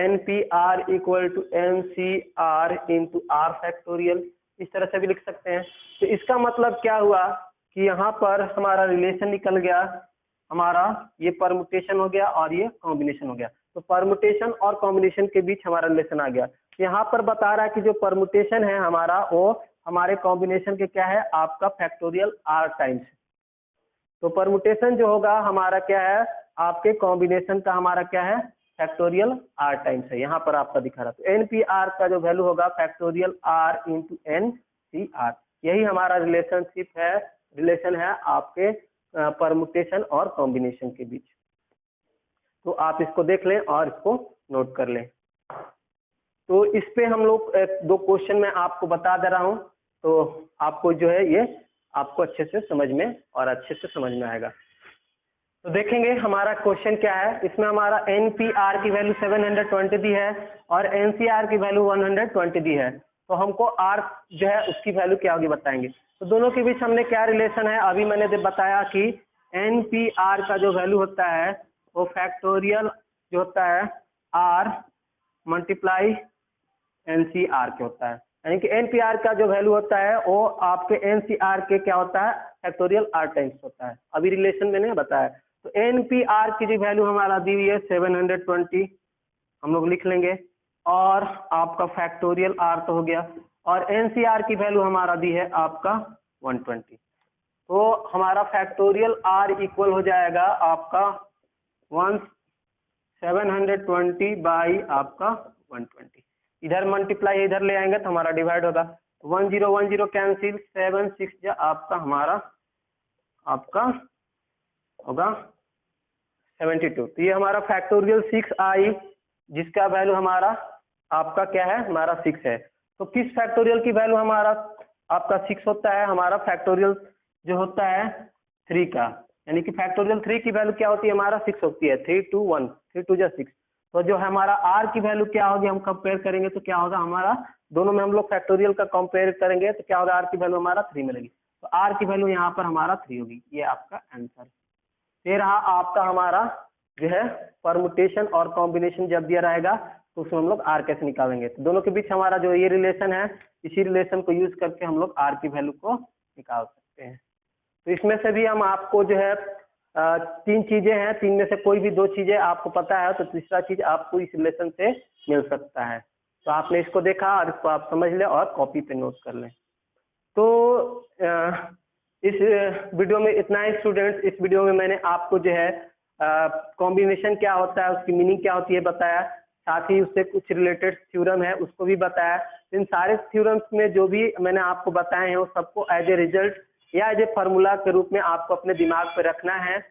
NPR equal to NCR into r factorial, इस तरह से भी लिख सकते हैं। तो इसका मतलब क्या हुआ कि यहाँ पर हमारा रिलेशन निकल गया, हमारा ये परमुटेशन हो गया और ये कॉम्बिनेशन हो गया। तो परमुटेशन और कॉम्बिनेशन के बीच हमारा रिलेशन आ गया। यहाँ पर बता रहा है कि जो परमुटेशन है हमारा वो हमारे कॉम्बिनेशन के क्या है, आपका फैक्टोरियल R टाइम्स। तो परमुटेशन जो होगा हमारा क्या है, आपके कॉम्बिनेशन का हमारा क्या है, फैक्टोरियल आर टाइम्स है, यहाँ पर आपका दिखा रहा। तो NPR का जो वैल्यू होगा फैक्टोरियल आर इंटू NCR, यही हमारा रिलेशन है आपके परमुटेशन और कॉम्बिनेशन के बीच। तो आप इसको देख लें और इसको नोट कर लें। तो इस पे हम लोग 2 क्वेश्चन में आपको बता दे रहा हूँ, तो आपको जो है ये आपको अच्छे से समझ में और अच्छे से समझ में आएगा। तो देखेंगे हमारा क्वेश्चन क्या है। इसमें हमारा NPR की वैल्यू 720 दी है और NCR की वैल्यू 120 दी है। तो हमको R जो है उसकी वैल्यू क्या होगी बताएंगे। तो दोनों के बीच हमने क्या रिलेशन है, अभी मैंने बताया कि NPR का जो वैल्यू होता है वो फैक्टोरियल जो होता है R मल्टीप्लाई NCR के होता है, यानी कि NPR का जो वैल्यू होता है वो आपके NCR के क्या होता है, फैक्टोरियल R टाइम्स होता है। अभी रिलेशन मैंने बताया। तो NPR की जो वैल्यू हमारा दी हुई है 720, हम लोग लिख लेंगे, और आपका फैक्टोरियल R तो हो गया, और NCR की वैल्यू हमारा दी है आपका 120। तो हमारा फैक्टोरियल R इक्वल हो जाएगा आपका 720 बाई आपका 120। इधर मल्टीप्लाई इधर ले आएंगे तो हमारा डिवाइड होगा, 1010 कैंसिल, 7 6 आपका हमारा आपका होगा 72। तो ये हमारा फैक्टोरियल 6 आई, जिसका वैल्यू हमारा आपका क्या है, हमारा 6 है। तो किस फैक्टोरियल की वैल्यू हमारा आपका 6 होता है, हमारा फैक्टोरियल जो होता है 3 का, यानी कि फैक्टोरियल 3 की वैल्यू क्या होती है, हमारा 6 होती है। 3 2 1 3 2 6। तो जो हमारा R की वैल्यू क्या होगी, हम कंपेयर करेंगे तो क्या होगा, हमारा दोनों में हम लोग फैक्टोरियल का कंपेयर करेंगे तो क्या होगा, R की वैल्यू हमारा 3 मिलेगी। तो R की वैल्यू यहाँ पर हमारा 3 होगी, ये आपका आंसर। ये रहा आपका हमारा जो है परमुटेशन और कॉम्बिनेशन जब दिया रहेगा तो उसमें हम लोग R कैसे निकालेंगे। तो दोनों के बीच हमारा जो ये रिलेशन है, इसी रिलेशन को यूज करके हम लोग R की वैल्यू को निकाल सकते हैं। तो इसमें से भी हम आपको जो है 3 चीजें हैं, 3 में से कोई भी 2 चीजें आपको पता है तो तीसरा चीज आपको इस रिलेशन से मिल सकता है। तो आपने इसको देखा और इसको आप समझ लें और कॉपी पे नोट कर लें। तो इस वीडियो में इतना ही स्टूडेंट्स। इस वीडियो में मैंने आपको जो है कॉम्बिनेशन क्या होता है, उसकी मीनिंग क्या होती है बताया, साथ ही उससे कुछ रिलेटेड थ्योरम है उसको भी बताया। इन सारे थ्योरम्स में जो भी मैंने आपको बताए हैं वो सबको एज ए रिजल्ट या एज ए फार्मूला के रूप में आपको अपने दिमाग पे रखना है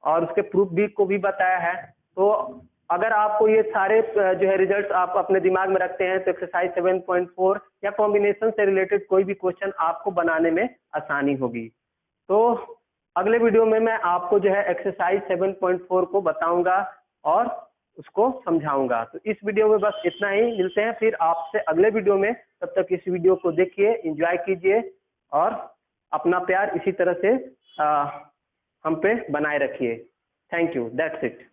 और उसके प्रूफ भी को भी बताया है। तो अगर आपको ये सारे जो है रिजल्ट आप अपने दिमाग में रखते हैं तो एक्सरसाइज 7.4 या कॉम्बिनेशन से रिलेटेड कोई भी क्वेश्चन आपको बनाने में आसानी होगी। तो अगले वीडियो में मैं आपको जो है एक्सरसाइज 7.4 को बताऊंगा और उसको समझाऊंगा। तो इस वीडियो में बस इतना ही, मिलते हैं फिर आपसे अगले वीडियो में। तब तक इस वीडियो को देखिए, एंजॉय कीजिए और अपना प्यार इसी तरह से हम पे बनाए रखिए। Thank you, that's it.